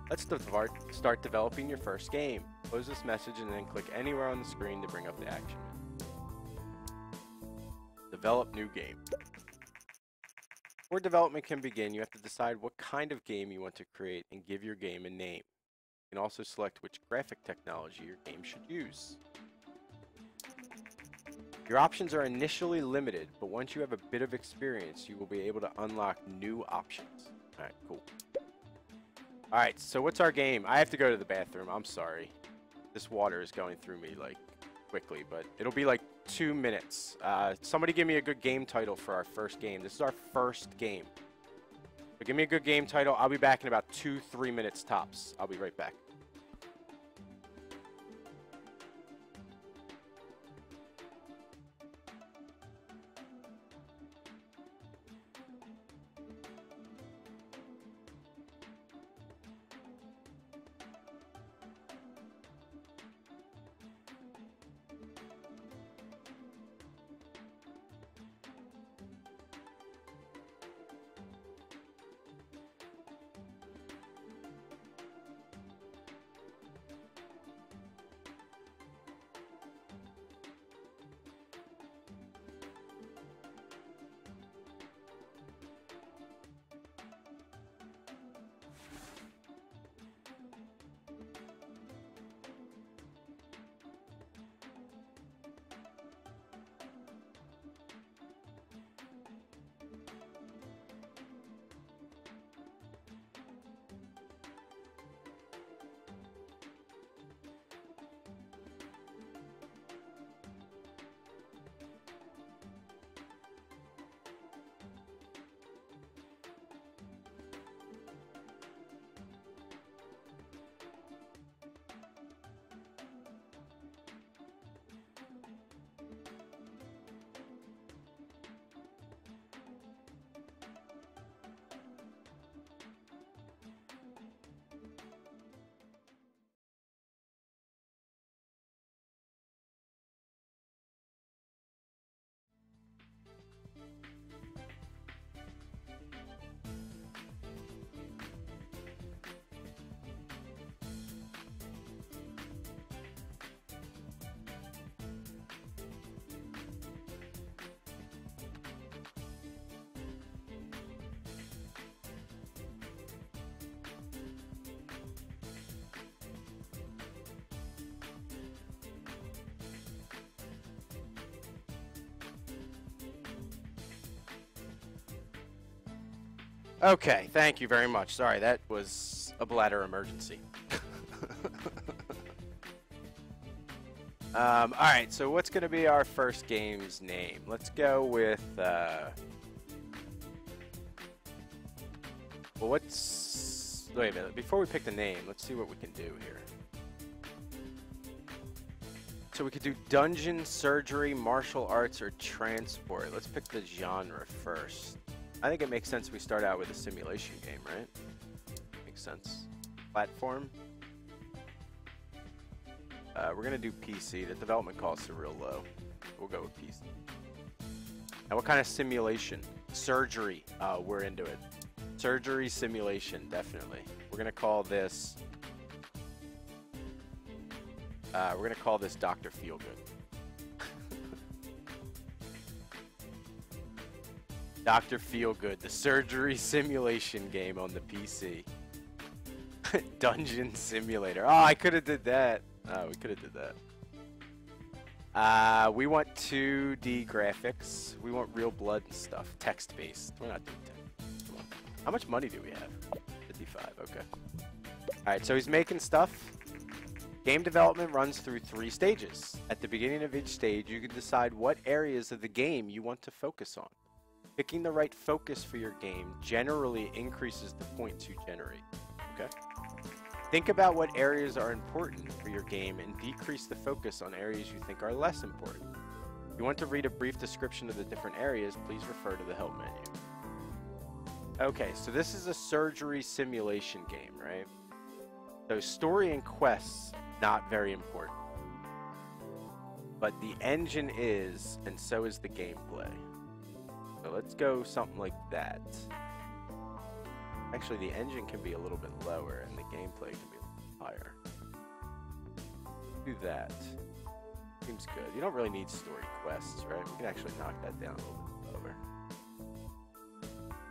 Let's start developing your first game. Close this message and then click anywhere on the screen to bring up the action menu. Develop new game. Before development can begin, you have to decide what kind of game you want to create and give your game a name. You can also select which graphic technology your game should use. Your options are initially limited, but once you have a bit of experience, you will be able to unlock new options. Alright, cool. Alright, so what's our game? I have to go to the bathroom. I'm sorry. This water is going through me, like, quickly, but it'll be like 2 minutes. Somebody give me a good game title for our first game. This is our first game. So give me a good game title. I'll be back in about 2-3 minutes tops. I'll be right back. Okay, thank you very much. Sorry, that was a bladder emergency. Alright, so what's going to be our first game's name? Let's go with, well, what's... Wait a minute, before we pick the name, let's see what we can do here. So we could do dungeon, surgery, martial arts, or transport. Let's pick the genre first. I think it makes sense we start out with a simulation game, right? Makes sense. Platform. We're going to do PC. The development costs are real low. We'll go with PC. Now, what kind of simulation? Surgery. We're into it. Surgery simulation, definitely. We're going to call this... we're going to call this Dr. Feelgood. Dr. Feelgood, the surgery simulation game on the PC. Dungeon Simulator. Oh, I could have did that. Oh, we could have did that. We want 2D graphics. We want real blood and stuff. Text-based. We're not doing text. Come on. How much money do we have? 55. Okay. Alright, so he's making stuff. Game development runs through 3 stages. At the beginning of each stage, you can decide what areas of the game you want to focus on. Picking the right focus for your game generally increases the points you generate. Okay? Think about what areas are important for your game and decrease the focus on areas you think are less important. If you want to read a brief description of the different areas, please refer to the help menu. Okay, so this is a surgery simulation game, right? So story and quests, not very important. But the engine is, and so is the gameplay. So let's go something like that. Actually, the engine can be a little bit lower and the gameplay can be a little higher. Do that. Seems good. You don't really need story quests, right? We can actually knock that down a little bit lower.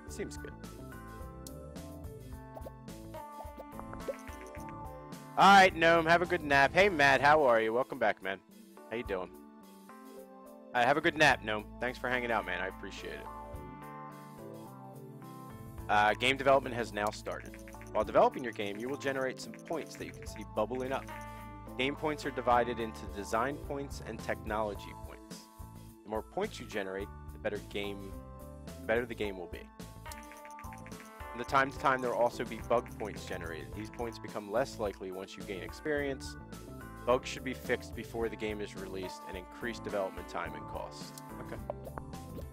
Seems good. Alright, Gnome, have a good nap. Hey, Matt, how are you? Welcome back, man. How you doing? Alright, have a good nap, Gnome. Thanks for hanging out, man. I appreciate it. Game development has now started. While developing your game, you will generate some points that you can see bubbling up. Game points are divided into design points and technology points. The more points you generate, the better the game will be. From time to time, there will also be bug points generated. These points become less likely once you gain experience. Bugs should be fixed before the game is released and increase development time and cost. Okay.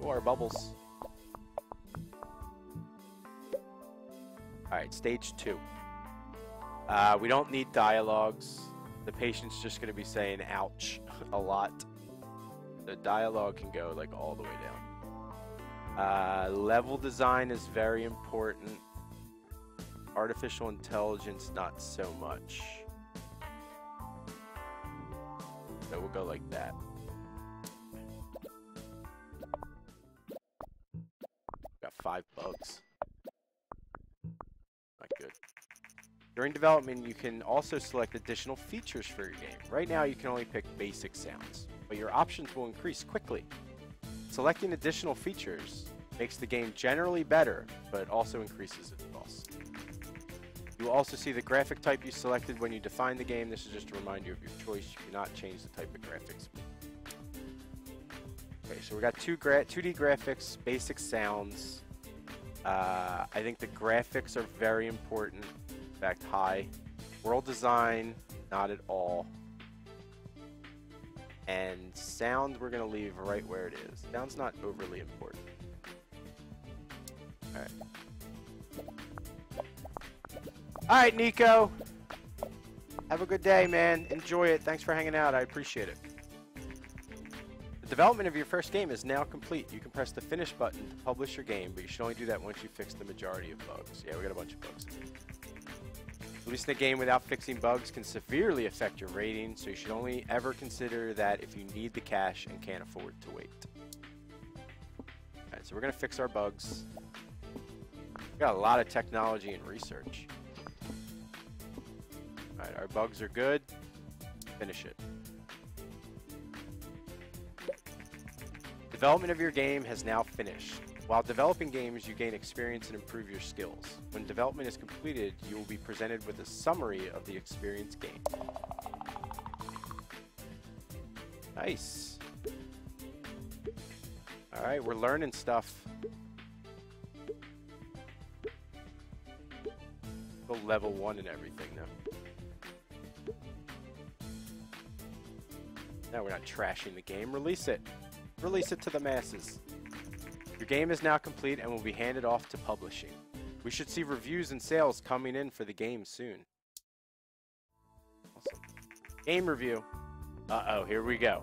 Oh, our bubbles. Alright, stage 2. We don't need dialogues. The patient's just going to be saying ouch a lot. The dialogue can go like all the way down. Level design is very important. Artificial intelligence, not so much. So we'll go like that. Got 5 bugs. Not good. During development, you can also select additional features for your game. Right now, you can only pick basic sounds, but your options will increase quickly. Selecting additional features makes the game generally better, but also increases its cost. You will also see the graphic type you selected when you define the game. This is just to remind you of your choice. You cannot change the type of graphics. Okay, so we got 2D graphics, basic sounds. I think the graphics are very important. In fact, high. World design, not at all. And sound, we're going to leave right where it is. Sound's not overly important. Alright. Alright, Nico. Have a good day, man. Enjoy it. Thanks for hanging out. I appreciate it. The development of your first game is now complete. You can press the finish button to publish your game, but you should only do that once you fix the majority of bugs. Yeah, we got a bunch of bugs. Releasing a game without fixing bugs can severely affect your rating, so you should only ever consider that if you need the cash and can't afford to wait. Alright, so we're going to fix our bugs. We got a lot of technology and research. Alright, our bugs are good. Finish it. Development of your game has now finished. While developing games, you gain experience and improve your skills. When development is completed, you will be presented with a summary of the experience gained. Nice. Alright, we're learning stuff. Go level 1 and everything now. Now we're not trashing the game. Release it. Release it to the masses. Your game is now complete and will be handed off to publishing. We should see reviews and sales coming in for the game soon. Awesome. Game review. Uh-oh, here we go.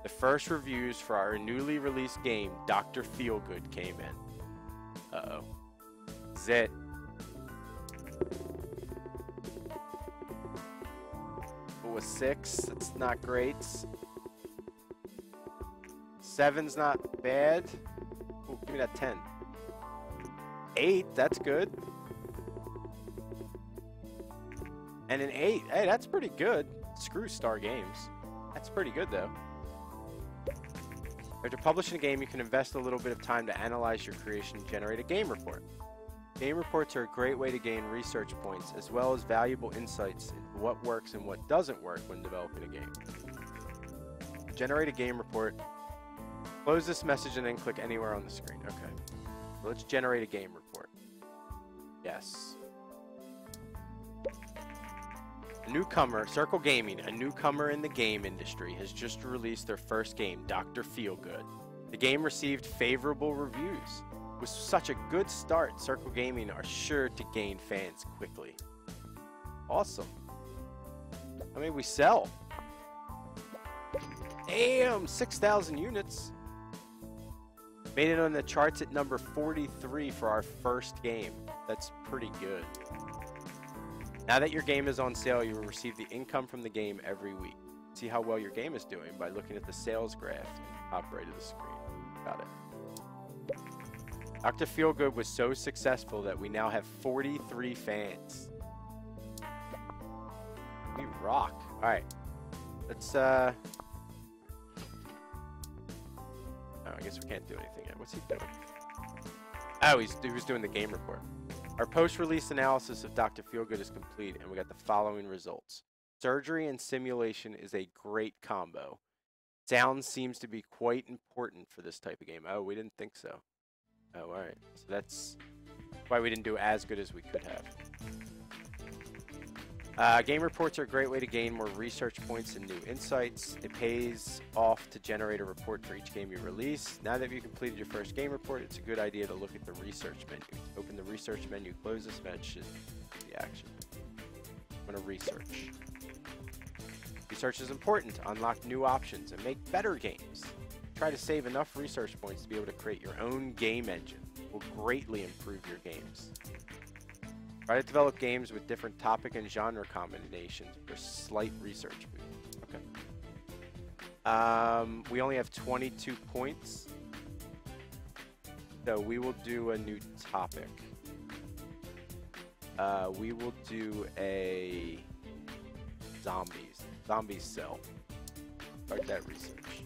The first reviews for our newly released game, Dr. Feelgood, came in. Uh-oh. Zit. Oh, a 6. That's not great. 7's not bad. Ooh, give me that 10. 8, that's good. And an 8, hey, that's pretty good. Screw Star Games. That's pretty good, though. After publishing a game, you can invest a little bit of time to analyze your creation and generate a game report. Game reports are a great way to gain research points, as well as valuable insights into what works and what doesn't work when developing a game. Generate a game report. Close this message and then click anywhere on the screen. Okay. So let's generate a game report. Yes. A newcomer, Circle Gaming, a newcomer in the game industry, has just released their first game, Dr. Feelgood. The game received favorable reviews. With such a good start, Circle Gaming are sure to gain fans quickly. Awesome. How many we sell? Damn, 6,000 units. Made it on the charts at number 43 for our first game. That's pretty good. Now that your game is on sale, you will receive the income from the game every week. See how well your game is doing by looking at the sales graph in the top right of the screen. Got it. Dr. Feelgood was so successful that we now have 43 fans. We rock. All right. Let's, oh, I guess we can't do anything yet. What's he doing? Oh, he was doing the game report. Our post-release analysis of Dr. Feelgood is complete, and we got the following results. Surgery and simulation is a great combo. Sound seems to be quite important for this type of game. Oh, we didn't think so. Oh, all right. So that's why we didn't do as good as we could have. Game reports are a great way to gain more research points and new insights. It pays off to generate a report for each game you release. Now that you've completed your first game report, it's a good idea to look at the research menu. Open the research menu, close this menu, the action. I'm going to research. Research is important to unlock new options and make better games. Try to save enough research points to be able to create your own game engine. It will greatly improve your games. Try to develop games with different topic and genre combinations for slight research boost. Okay. We only have 22 points. So we will do a new topic. We will do a zombies. Zombies sell. Start that research.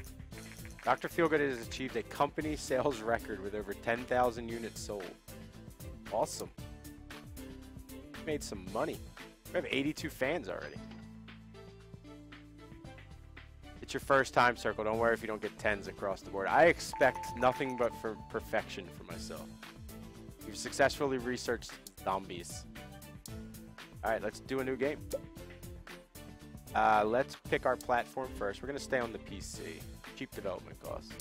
Dr. Feelgood has achieved a company sales record with over 10,000 units sold. Awesome. We made some money. We have 82 fans already. It's your first time, Circle. Don't worry if you don't get 10s across the board. I expect nothing but for perfection for myself. You've successfully researched zombies. Alright, let's do a new game. Let's pick our platform first. We're going to stay on the PC. Cheap development costs.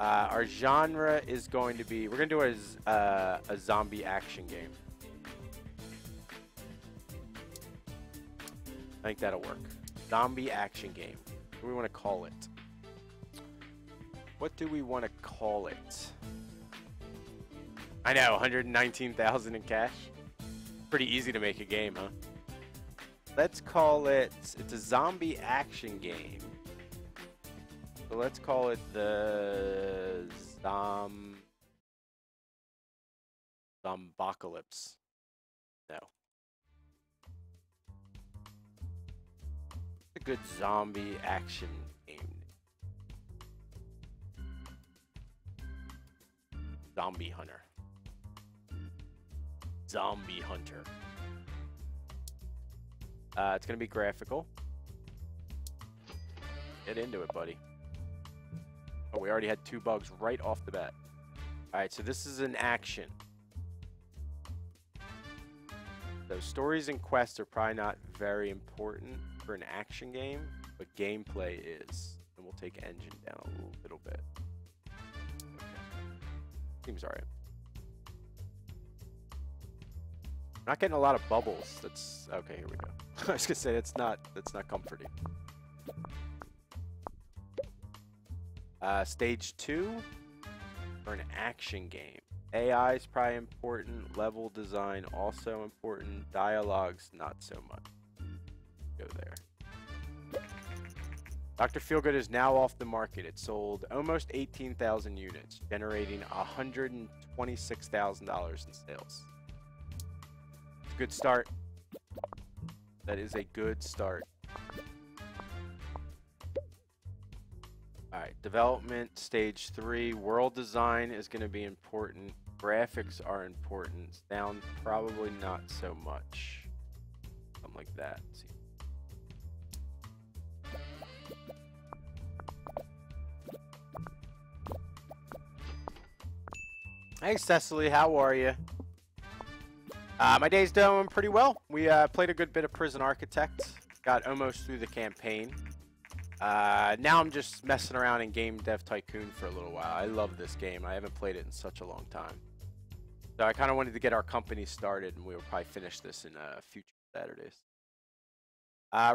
Our genre is going to be... We're going to do a zombie action game. I think that'll work. Zombie action game. What do we want to call it? What do we want to call it? I know, 119,000 in cash. Pretty easy to make a game, huh? Let's call it... It's a zombie action game. So let's call it the Zombocalypse. No. A good zombie action game. Zombie Hunter. Zombie Hunter. It's going to be graphical. Get into it, buddy. Oh, we already had 2 bugs right off the bat. Alright, so this is an action. So stories and quests are probably not very important for an action game, but gameplay is. And we'll take engine down a little bit. Okay. Seems alright. Not getting a lot of bubbles. That's okay. Here we go. I was gonna say that's not comforting. Stage 2 for an action game. AI is probably important. Level design also important. Dialogue's not so much. Go there. Dr. Feelgood is now off the market. It sold almost 18,000 units, generating $126,000 in sales. Good start. That is a good start. Alright, development, stage 3. World design is going to be important. Graphics are important. Sound, probably not so much. Something like that. Let's see. Hey, Cecily, how are you? My day's doing pretty well. We played a good bit of Prison Architect. Got almost through the campaign. Now I'm just messing around in Game Dev Tycoon for a little while. I love this game. I haven't played it in such a long time. So I kind of wanted to get our company started, and we will probably finish this in future Saturdays.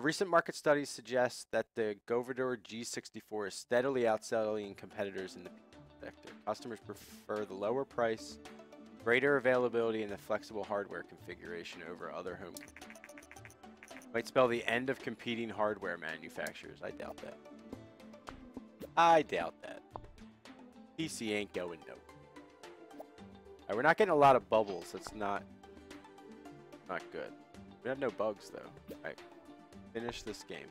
Recent market studies suggest that the Goverdor G64 is steadily outselling competitors in the PC sector. Customers prefer the lower price, greater availability, and the flexible hardware configuration over other home. Might spell the end of competing hardware manufacturers. I doubt that. I doubt that. PC ain't going no. Alright, we're not getting a lot of bubbles. That's not good. We have no bugs though. Alright, finish this game.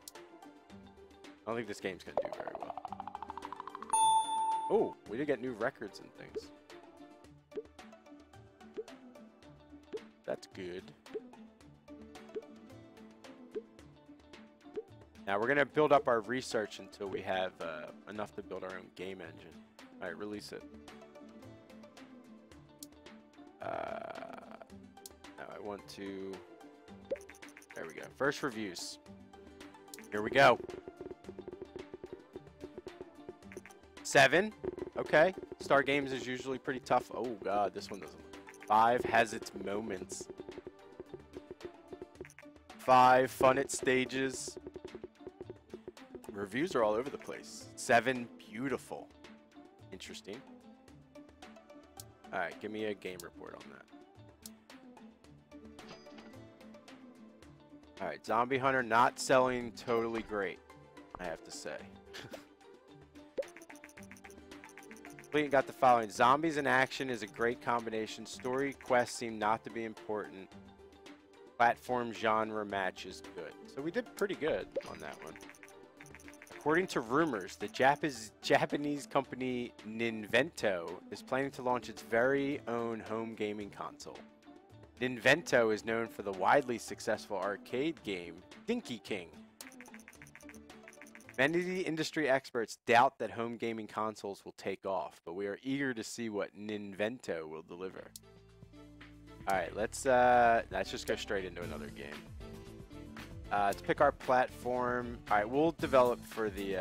I don't think this game's gonna do very well. Oh, we did get new records and things. That's good. Now we're gonna build up our research until we have enough to build our own game engine. All right, release it. Now I want to. There we go. First reviews. Here we go. 7. Okay. Star Games is usually pretty tough. Oh god, this one doesn't. 5 has its moments. 5 fun at stages. Reviews are all over the place. 7 beautiful. Interesting. Alright, give me a game report on that. Alright, Zombie Hunter not selling totally great, I have to say. Fleet got the following. Zombies in action is a great combination. Story quests seem not to be important. Platform genre match is good. So we did pretty good on that one. According to rumors, the Japanese company Ninvento is planning to launch its very own home gaming console. Ninvento is known for the widely successful arcade game Dinky King. Many industry experts doubt that home gaming consoles will take off, but we are eager to see what Ninvento will deliver. Alright, let's just go straight into another game. Let's pick our platform. Alright, we'll develop for the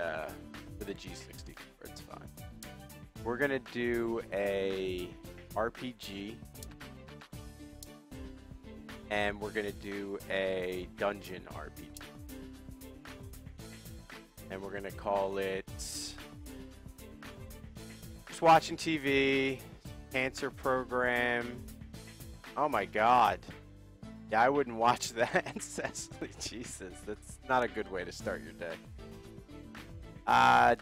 G60. It's fine. We're gonna do a RPG, and we're gonna do a dungeon RPG. And we're gonna call it Just Watching TV, Cancer Program. Oh my god. Yeah, I wouldn't watch that. Cecily, Jesus, that's not a good way to start your day.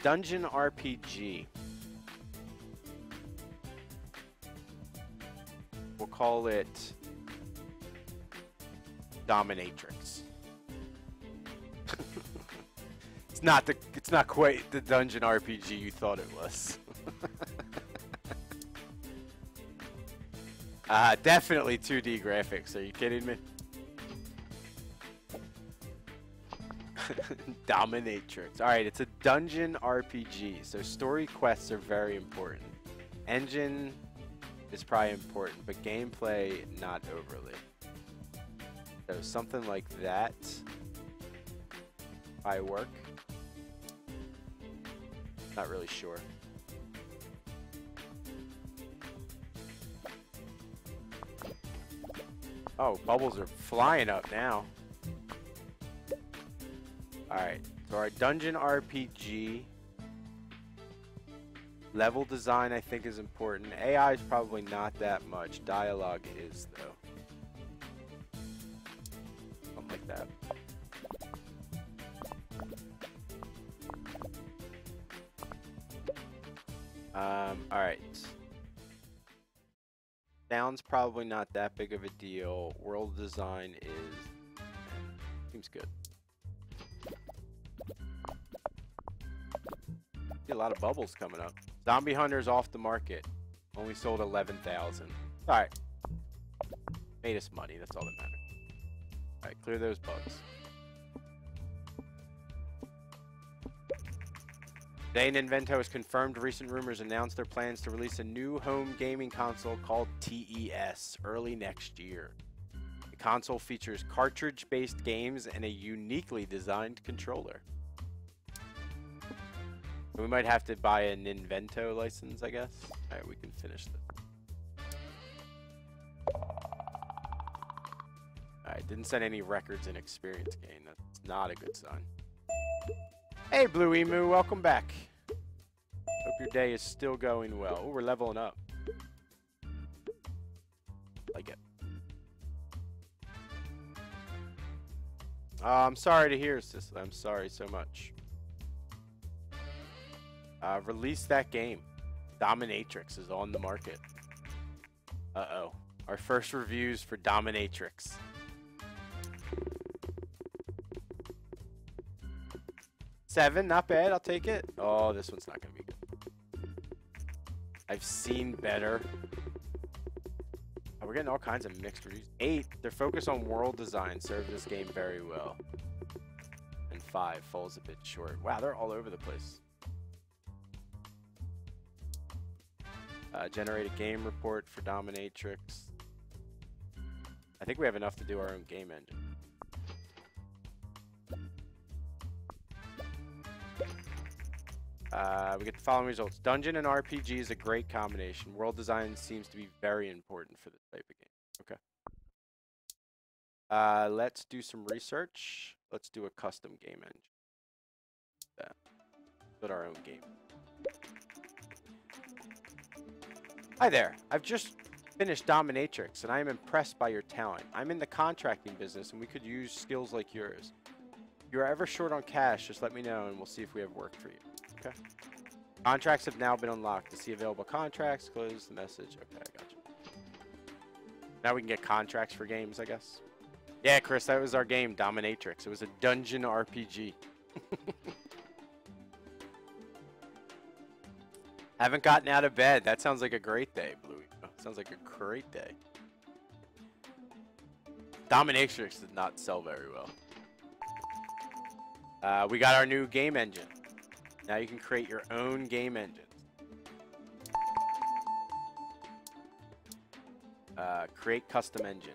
Dungeon RPG. We'll call it Dominatrix. It's not quite the dungeon RPG you thought it was. Definitely 2D graphics. Are you kidding me? Dominatrix. Alright, it's a dungeon RPG, so story quests are very important. Engine is probably important, but gameplay, not overly. So something like that might work. Not really sure. Oh, bubbles are flying up now. Alright, so our dungeon RPG. Level design, I think, is important. AI is probably not that much. Dialogue is, though. Something like that. Alright. Sound's probably not that big of a deal. World design seems good. See a lot of bubbles coming up. Zombie Hunter's off the market. Only sold 11,000. Alright. Made us money, that's all that matters. Alright, clear those bugs. Today, Ninvento has confirmed recent rumors announced their plans to release a new home gaming console called TES early next year. The console features cartridge-based games and a uniquely designed controller. We might have to buy a Ninvento license, I guess. Alright, we can finish this. Alright, didn't set any records in experience gain. That's not a good sign. Hey, Blue Emu, welcome back. Hope Your day is still going well. Oh, we're leveling up. Like it. I'm sorry to hear, sis. I'm sorry so much. Release that game. Dominatrix is on the market. Uh-oh. Our first reviews for Dominatrix. Seven, not bad. I'll take it. Oh, this one's not going to be good. I've seen better. Oh, we're getting all kinds of mixed reviews. 8, their focus on world design served this game very well. And 5, falls a bit short. Wow, they're all over the place. Generate a game report for Dominatrix. I think we have enough to do our own game engine. We get the following results. Dungeon and RPG is a great combination. World design seems to be very important for this type of game. Okay. Let's do some research. Let's do a custom game engine. Build our own game. Hi there. I've just finished Dominatrix, and I am impressed by your talent. I'm in the contracting business, and we could use skills like yours. If you're ever short on cash, just let me know, and we'll see if we have work for you. Okay. Contracts have now been unlocked. To see available contracts, close the message. Okay, I got you. Now we can get contracts for games, I guess. Yeah, Chris, that was our game, Dominatrix. It was a dungeon RPG. Haven't gotten out of bed. That sounds like a great day, Bluey. Sounds like a great day. Dominatrix did not sell very well. We got our new game engine. Now you can create your own game engines. Create custom engine.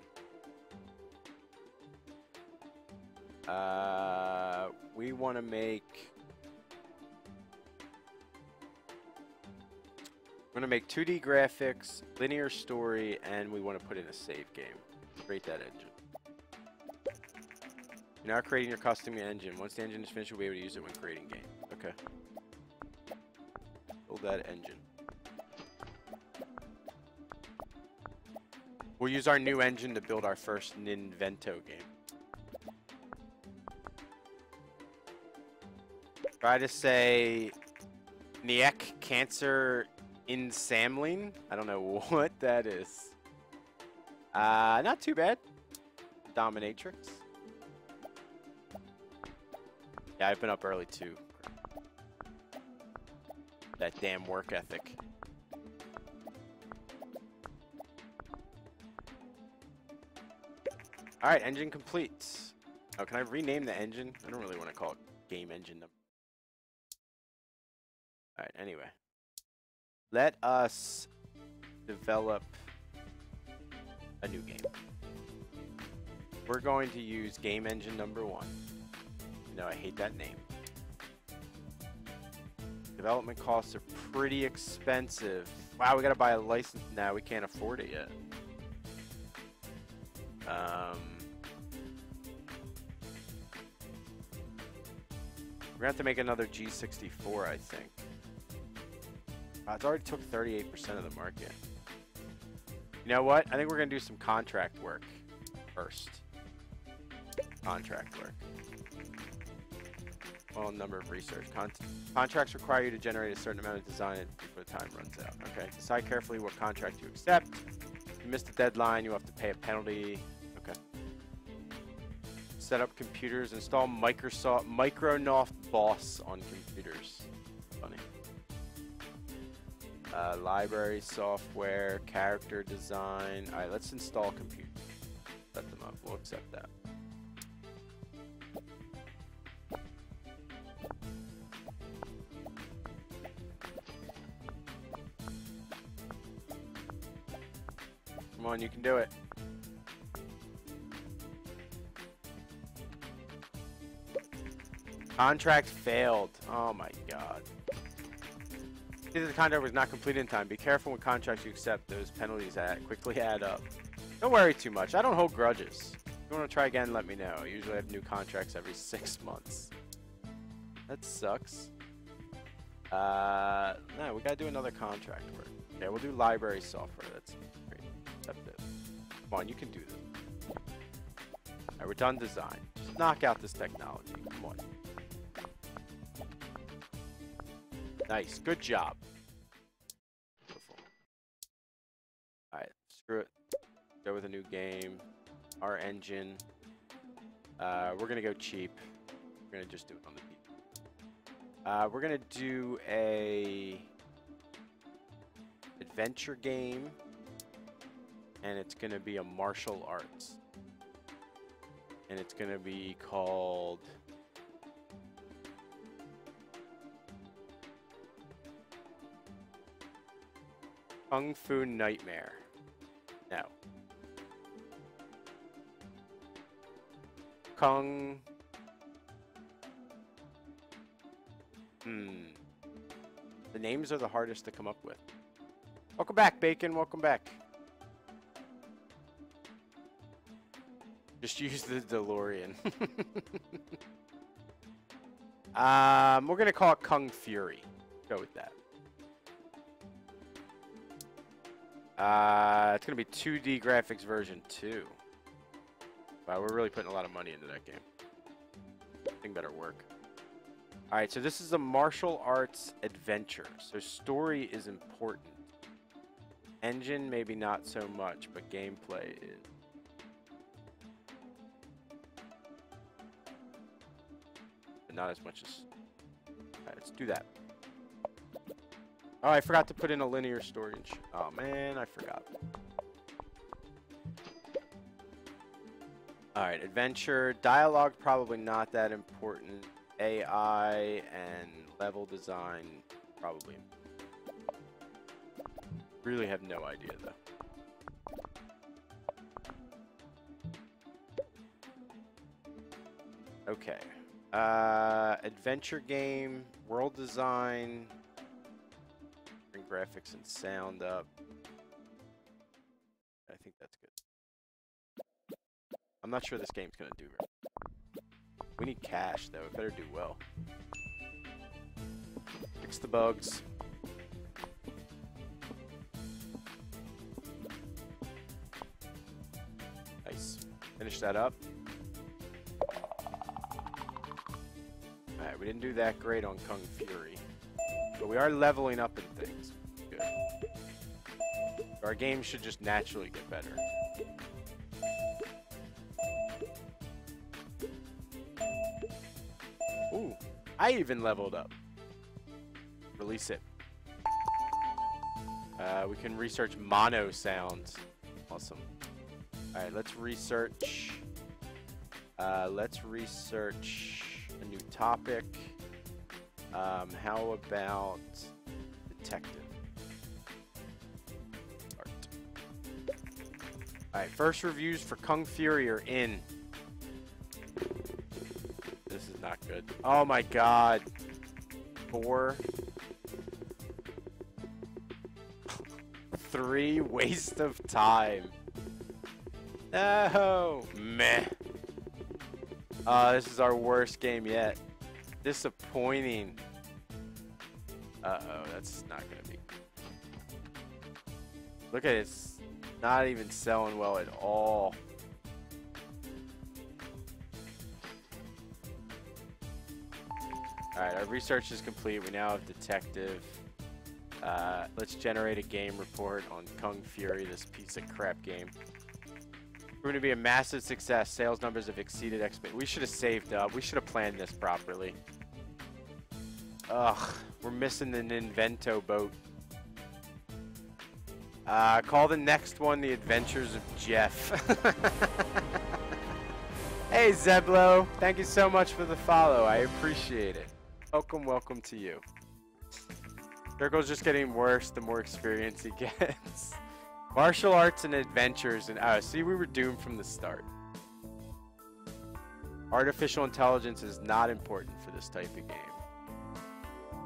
We want to make... We're going to make 2D graphics, linear story, and we want to put in a save game. Create that engine. You're now creating your custom engine. Once the engine is finished, you'll be able to use it when creating game. Okay. Build that engine. We'll use our new engine to build our first Ninvento game. Try to say Niek Cancer Insamling. I don't know what that is. Not too bad. Dominatrix. Yeah, I've been up early too. That damn work ethic. Alright, engine complete. Oh, can I rename the engine? I don't really want to call it game engine number. Alright, anyway. Let us develop a new game. We're going to use game engine number 1. No, I hate that name. Development costs are pretty expensive. Wow, we gotta buy a license. Now we can't afford it yet. We're gonna have to make another G64, I think. It's already took 38% of the market. You know what? I think we're gonna do some contract work first. Contract work. Well, number of research. Contracts require you to generate a certain amount of design before the time runs out. Okay. Decide carefully what contract you accept. If you miss the deadline, you have to pay a penalty. Okay. Set up computers. Install Microsoft Boss on computers. Funny. Library software, character design. All right, let's install computers. Set them up. We'll accept that. Come on, you can do it. Contract failed. Oh my god. Either the contract was not completed in time. Be careful when contracts you accept. Those penalties quickly add up. Don't worry too much. I don't hold grudges. If you want to try again, let me know. I usually have new contracts every 6 months. That sucks. No, we gotta do another contract work. Okay, we'll do library software. That's great. Accept it. Come on, you can do this. Alright, we're done design. Just knock out this technology. Come on. Nice. Good job. Beautiful. Alright, screw it. Go with a new game. Our engine. We're gonna go cheap. We're gonna just do it on the beat. We're gonna do a adventure game, and it's gonna be a martial arts, and it's gonna be called Kung Fu Nightmare. No. Kung. The names are the hardest to come up with. Welcome back, Bacon. Welcome back. Just use the DeLorean. We're gonna call it Kung Fury. Go with that. It's gonna be 2D graphics version 2. Wow, we're really putting a lot of money into that game. I think better work. Alright, so this is a martial arts adventure. So story is important. Engine, maybe not so much, but gameplay is. But not as much as. Alright, let's do that. Oh, I forgot to put in a linear story. Oh man, I forgot. Alright, adventure. Dialogue, probably not that important. AI and level design, probably. Really have no idea, though. Okay. Adventure game, world design, bring graphics and sound up. I think that's good. I'm not sure this game's gonna do right. We need cash, though. It better do well. Fix the bugs. Nice. Finish that up. Alright, we didn't do that great on Kung Fury. But we are leveling up in things. Good. Our game should just naturally get better. Ooh, I even leveled up. Release it. We can research mono sounds. Awesome. Alright, let's research. Let's research a new topic. How about detective? Art. Alright, first reviews for Kung Fury are in. This is not good. Oh my god. 4. 3, waste of time. No. Meh. This is our worst game yet. Disappointing. Uh-oh, that's not gonna be. Look at it. It's not even selling well at all. Alright, our research is complete. We now have detective. Let's generate a game report on Kung Fury, this piece of crap game. We're going to be a massive success. Sales numbers have exceeded expectations. We should have saved up. We should have planned this properly. Ugh, we're missing an Invento boat. Call the next one The Adventures of Jeff. Hey, Zeblo. Thank you so much for the follow. I appreciate it. Welcome, welcome to you. Circle's just getting worse the more experience he gets. Martial arts and adventures, and see, we were doomed from the start. Artificial intelligence is not important for this type of game.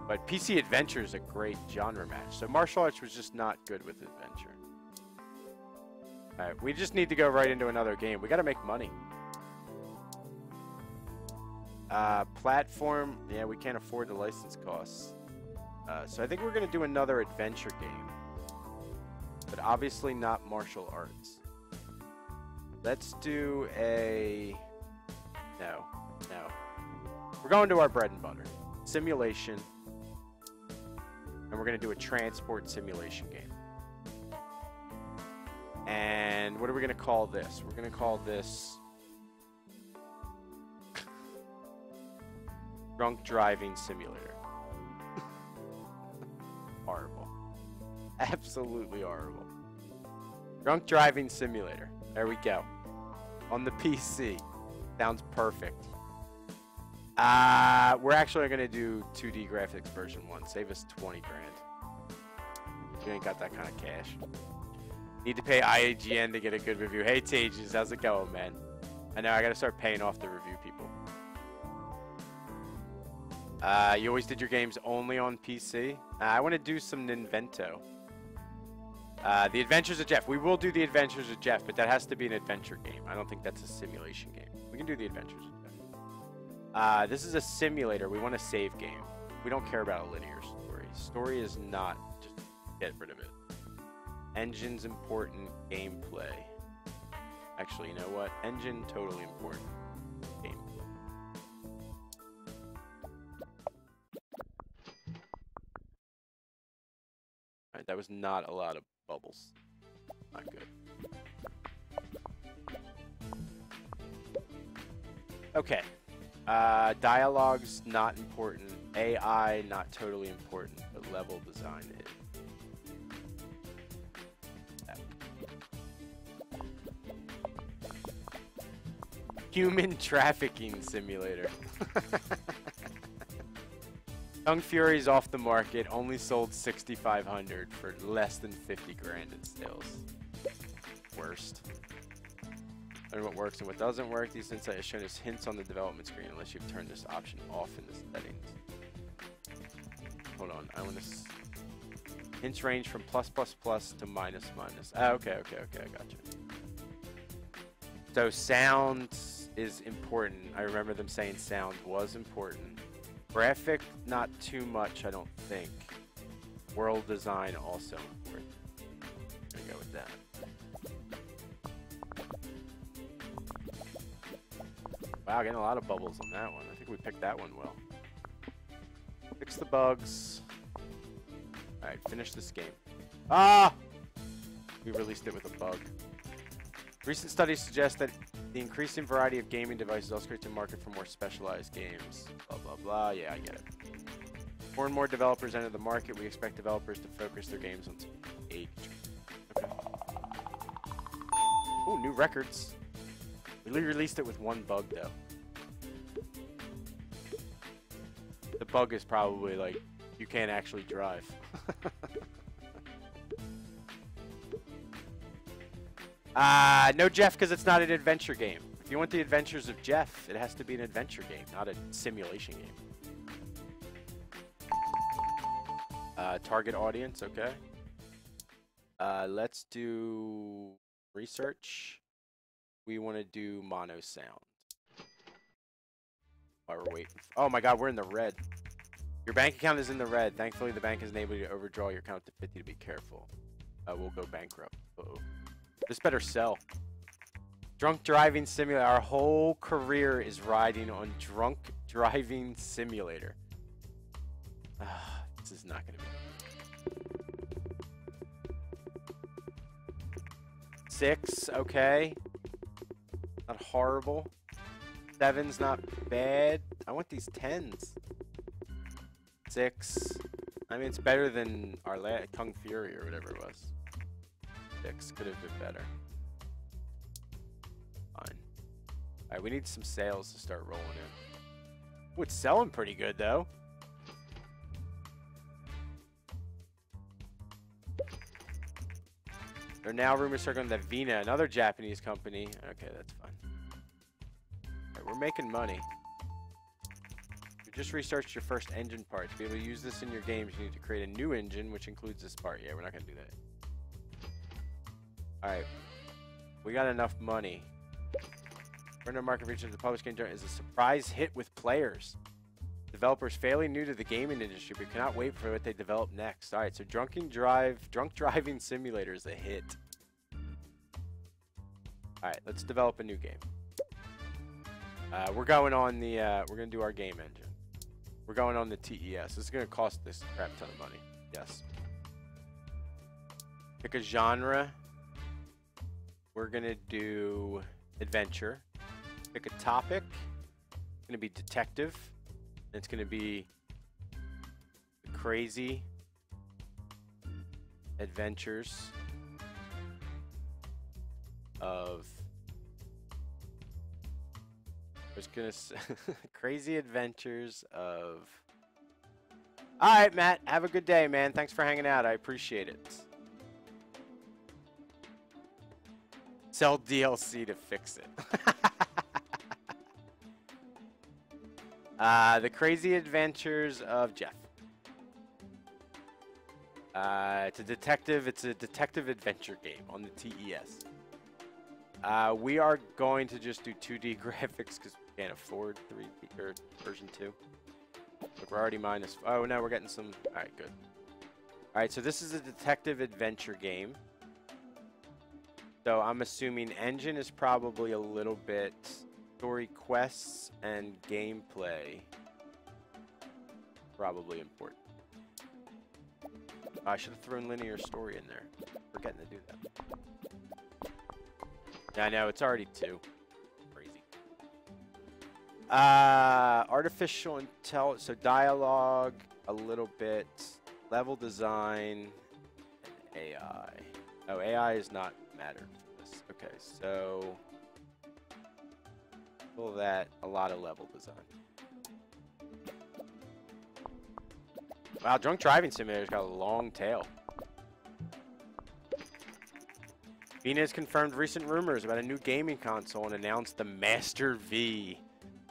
But PC adventure is a great genre match. So martial arts was just not good with adventure. Alright, we just need to go right into another game. We gotta make money. Platform, yeah, we can't afford the license costs. So I think we're going to do another adventure game. But obviously not martial arts. Let's do a... No. We're going to our bread and butter. Simulation. And we're going to do a transport simulation game. And what are we going to call this? We're going to call this... Drunk Driving Simulator. Horrible. Absolutely horrible. Drunk Driving Simulator. There we go. On the PC. Sounds perfect. We're actually going to do 2D graphics version 1. Save us 20 grand. You ain't got that kind of cash. Need to pay IGN to get a good review. Hey, Tages, how's it going, man? I know, I got to start paying off the review people. You always did your games only on PC? I want to do some Ninvento. The Adventures of Jeff. We will do the Adventures of Jeff, but that has to be an adventure game. I don't think that's a simulation game. We can do the Adventures of Jeff. This is a simulator. We want a save game. We don't care about a linear story. Story is not. Just get rid of it. Engine's important. Gameplay. Actually, you know what? Engine, totally important. Gameplay. Alright, that was not a lot of bubbles. Not good. Okay. Dialogue's not important. AI, not totally important. But level design is. Human trafficking simulator. Kung Fury's off the market. Only sold 6,500 for less than 50 grand in sales. Worst. Learn what works and what doesn't work. These insights are shown as hints on the development screen unless you've turned this option off in the settings. Hold on. I want to... Hints range from +++ to minus. Ah, okay, I got you. So sound is important. I remember them saying sound was important. Graphic, not too much, I don't think. World design, also important. I'm gonna go with that. Wow, getting a lot of bubbles on that one. I think we picked that one well. Fix the bugs. Alright, finish this game. Ah! We released it with a bug. Recent studies suggest that the increasing variety of gaming devices also creates a market for more specialized games. Blah, blah, blah. Yeah, I get it. More and more developers enter the market. We expect developers to focus their games on age. Okay. Ooh, new records. We released it with one bug, though. The bug is probably, like, you can't actually drive. No Jeff, because it's not an adventure game. If you want the Adventures of Jeff, it has to be an adventure game, not a simulation game. Target audience, okay. Let's do research. We want to do mono sound. While we're waiting. Oh my god, we're in the red. Your bank account is in the red. Thankfully, the bank is unable to overdraw your account to 50 to be careful. We'll go bankrupt. Uh-oh. This better sell. Drunk Driving Simulator. Our whole career is riding on Drunk Driving Simulator. This is not going to be. 6, okay. Not horrible. 7's not bad. I want these 10s. 6. I mean, it's better than our Kung Fury or whatever it was. 6 could have been better. Fine. Alright, we need some sales to start rolling in. Ooh, it's selling pretty good, though. There are now rumors circling that Vina, another Japanese company. Okay, that's fine. Alright, we're making money. You just researched your first engine part. To be able to use this in your games, you need to create a new engine, which includes this part. Yeah, we're not going to do that. Alright. We got enough money. Render market research of the published game is a surprise hit with players. Developers fairly new to the gaming industry, but cannot wait for what they develop next. All right, so drunk driving simulator is a hit. All right, let's develop a new game. We're going on the, we're going to do our game engine. We're going on the TES. This is going to cost this crap ton of money. Yes. Pick a genre. We're going to do adventure. Pick a topic. It's going to be detective. And it's going to be the crazy adventures of... I was going to say crazy adventures of... All right, Matt. Have a good day, man. Thanks for hanging out. I appreciate it. Sell DLC to fix it. The Crazy Adventures of Jeff. It's a detective adventure game on the TES. We are going to just do 2D graphics because we can't afford 3D or version 2. Look, we're already minus. Oh no, we're getting some. All right, good. All right, so this is a detective adventure game. So I'm assuming engine is probably a little bit. Story quests and gameplay probably important. I should have thrown linear story in there. Forgetting to do that. Yeah, I know it's already 2. Crazy. Artificial intelligence, so dialogue a little bit, level design, and AI. Oh, AI is not mattered for this. Okay, so. That a lot of level design. Wow, drunk driving simulator's got a long tail. Venus confirmed recent rumors about a new gaming console and announced the Master V.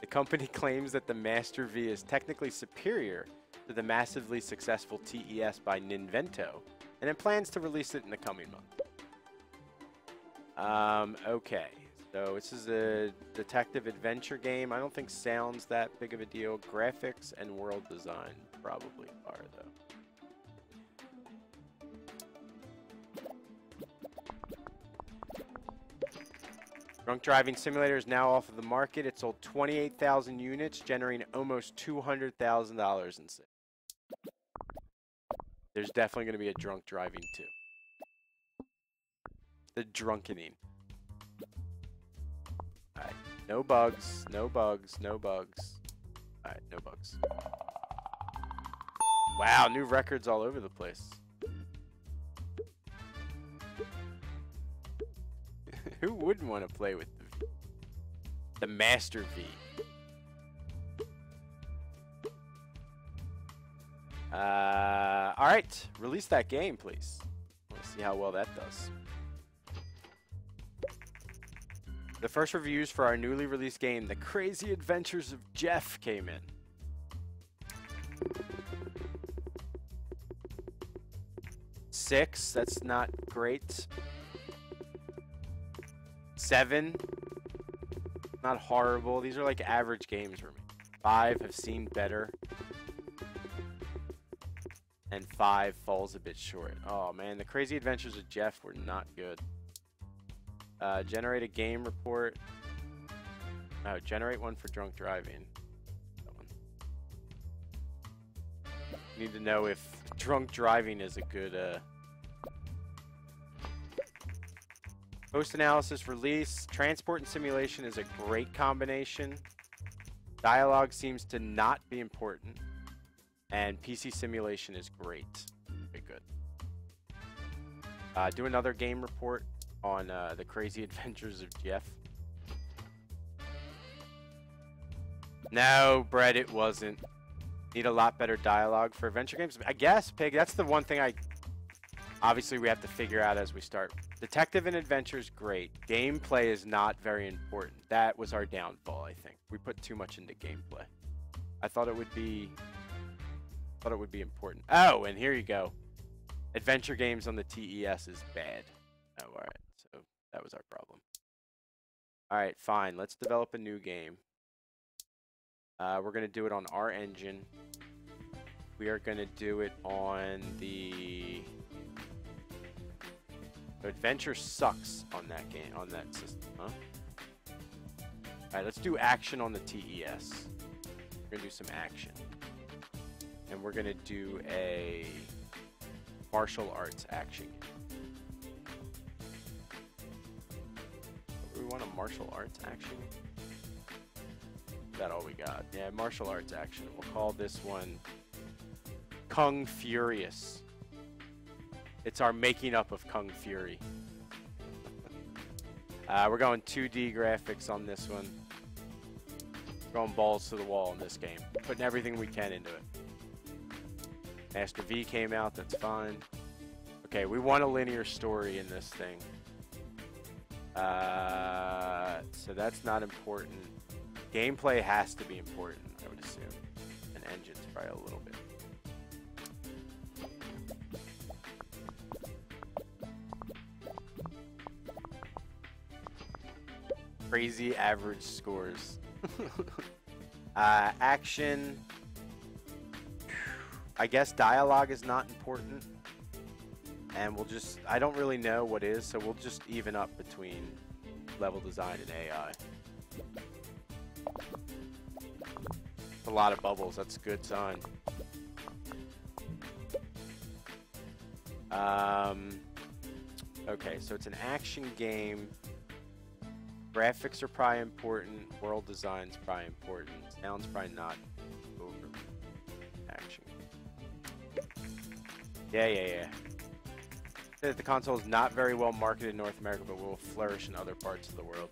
The company claims that the Master V is technically superior to the massively successful TES by Ninvento, and it plans to release it in the coming month. Okay. So this is a detective adventure game. I don't think sounds that big of a deal. Graphics and world design probably are, though. Drunk Driving Simulator is now off of the market. It sold 28,000 units, generating almost $200,000 in sales. There's definitely going to be a drunk driving too. The drunkening. Alright, no bugs, no bugs, no bugs. Alright, no bugs. Wow, new records all over the place. Who wouldn't want to play with the Master V? Alright, release that game, please. Let's see how well that does. The first reviews for our newly released game, The Crazy Adventures of Jeff, came in. Six, that's not great. 7, not horrible. These are like average games for me. 5 have seen better. And 5 falls a bit short. Oh man, The Crazy Adventures of Jeff were not good. Generate a game report. Oh, generate one for drunk driving. That one. Need to know if drunk driving is a good post-analysis release. Transport and simulation is a great combination. Dialogue seems to not be important. And PC simulation is great. Okay, good. Do another game report on The Crazy Adventures of Jeff. No, Brett, it wasn't. Need a lot better dialogue for adventure games. I guess, Pig, that's the one thing obviously we have to figure out as we start. Detective and adventure is great. Gameplay is not very important. That was our downfall, I think. We put too much into gameplay. I thought it would be important. Oh, and here you go. Adventure games on the TES is bad. Oh, all right. So that was our problem. All right, fine. Let's develop a new game. We're going to do it on our engine. We are going to do it on the... Adventure sucks on that game, on that system, huh? Alright, let's do action on the TES. We're going to do some action. And we're going to do a martial arts action. We want a martial arts action? Is that all we got? Yeah, martial arts action. We'll call this one Kung Furious. It's our making up of Kung Fury. We're going 2D graphics on this one. We're going balls to the wall in this game. Putting everything we can into it. Master V came out, that's fine. Okay, we want a linear story in this thing. So that's not important. Gameplay has to be important, I would assume. And engine's probably a little bit. Crazy average scores. Action. I guess dialogue is not important. And we'll just, I don't really know what is, so we'll just even up between level design and AI. A lot of bubbles, that's a good sign. Okay, so it's an action game. Graphics are probably important. World design's probably important. Sound's probably not over action. Yeah. The console is not very well marketed in North America, but will flourish in other parts of the world.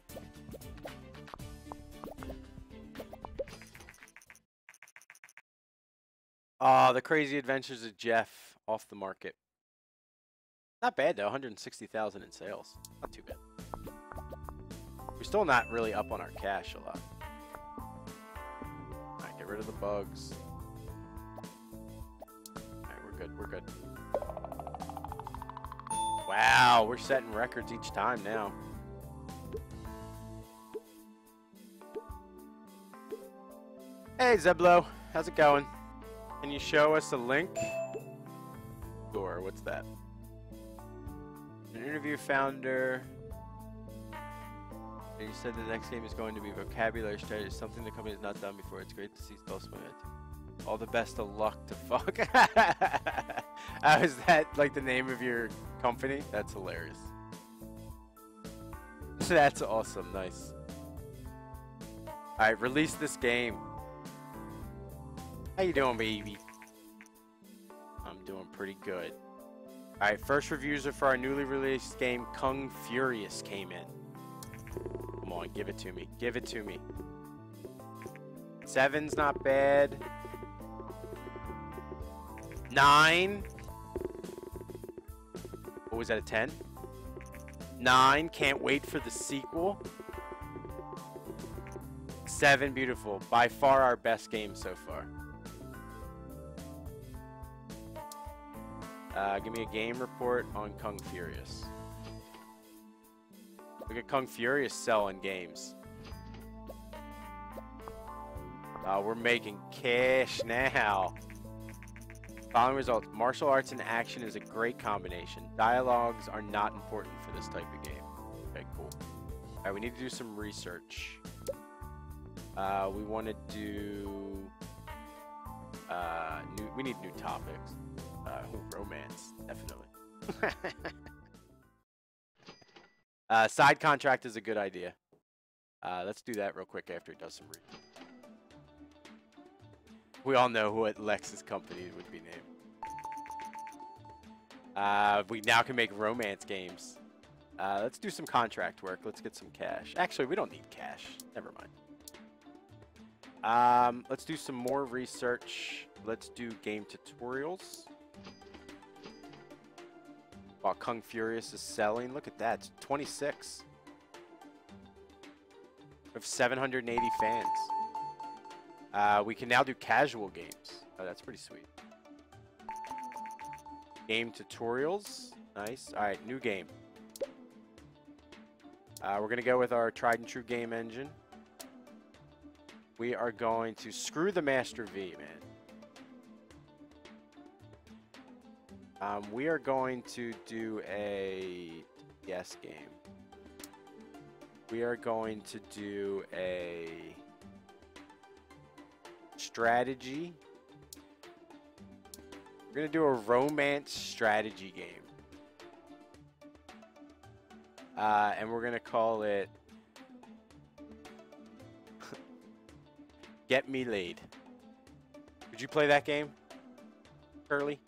The Crazy Adventures of Jeff off the market. Not bad though, 160,000 in sales. Not too bad. We're still not really up on our cash a lot. Alright, get rid of the bugs. Alright, we're good. Wow, we're setting records each time now. Hey Zeblo, how's it going? Can you show us a link? Sure, what's that? An interview founder. You said the next game is going to be vocabulary strategy, something the company has not done before. It's great to see Stolzman. All the best of luck to fuck. Is that like the name of your company? That's hilarious. That's awesome. Nice. Alright, release this game. How you doing, baby? I'm doing pretty good. Alright, first reviews are for our newly released game, Kung Furious, came in. Come on, give it to me. Give it to me. 7's not bad. 9. What was that, a 10? 9, can't wait for the sequel. 7, beautiful. By far our best game so far. Give me a game report on Kung Furious. Look at Kung Furious selling games. We're making cash now. Following results. Martial arts and action is a great combination. Dialogues are not important for this type of game. Okay, cool. Alright, we need to do some research. We want to do... we need new topics. Romance, definitely. Side contract is a good idea. Let's do that real quick after he does some research. We all know what Lex's company would be named. We now can make romance games. Let's do some contract work. Let's get some cash. Actually, we don't need cash. Never mind. Let's do some more research. Let's do game tutorials. While Kung Furious is selling. Look at that. It's 26. We have 780 fans. We can now do casual games. Oh, that's pretty sweet. Game tutorials. Nice. Alright, new game. We're going to go with our tried and true game engine. We are going to screw the Master V, man. We are going to do a yes game. We are going to do a strategy. We're going to do a romance strategy game. And we're going to call it Get Me Laid. Would you play that game, Curly?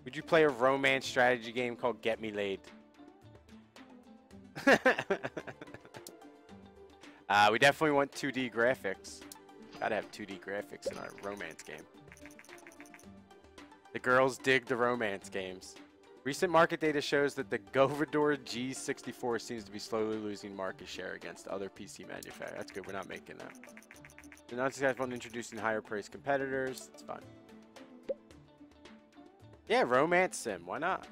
Would you play a romance strategy game called Get Me Laid? We definitely want 2D graphics. Gotta have 2D graphics in our romance game. The girls dig the romance games. Recent market data shows that the Govador G64 seems to be slowly losing market share against other PC manufacturers. That's good. We're not making that. They're not successful in introducing higher priced competitors. It's fine. Yeah, romance sim. Why not?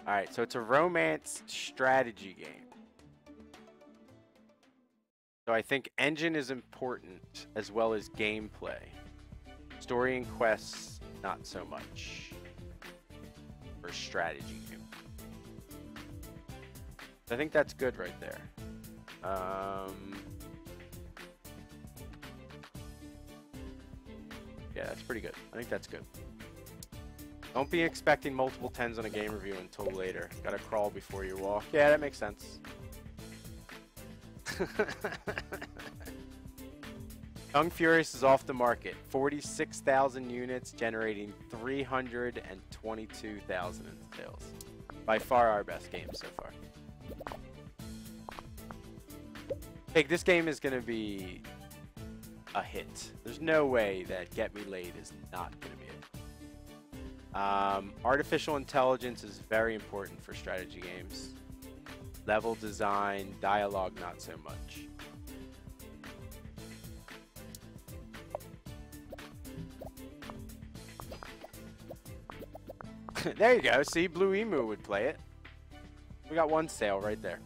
All right, so it's a romance strategy game. So I think engine is important as well as gameplay. Story and quests, not so much. For strategy game. I think that's good right there. Yeah, that's pretty good. I think that's good. Don't be expecting multiple 10s on a game review until later. Gotta crawl before you walk. Yeah, that makes sense. Young Furious is off the market. 46,000 units, generating 322,000 in sales. By far our best game so far. Pig, this game is going to be a hit. There's no way that Get Me Laid is not going to be a hit. Artificial intelligence is very important for strategy games. Level design, dialogue, not so much. There you go. See, Blue Emu would play it. We got one sale right there.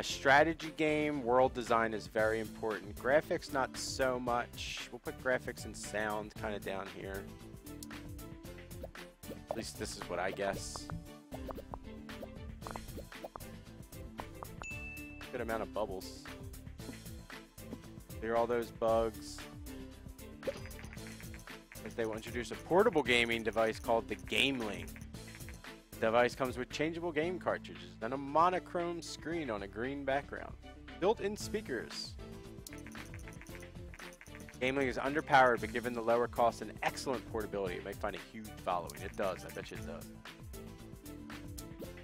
Strategy game, world design is very important. Graphics, not so much. We'll put graphics and sound kind of down here. At least this is what I guess. Good amount of bubbles. Clear all those bugs. They will introduce a portable gaming device called the Game Link. The device comes with changeable game cartridges and a monochrome screen on a green background. Built-in speakers. Game Link is underpowered, but given the lower cost and excellent portability, it may find a huge following. It does. I bet you it does.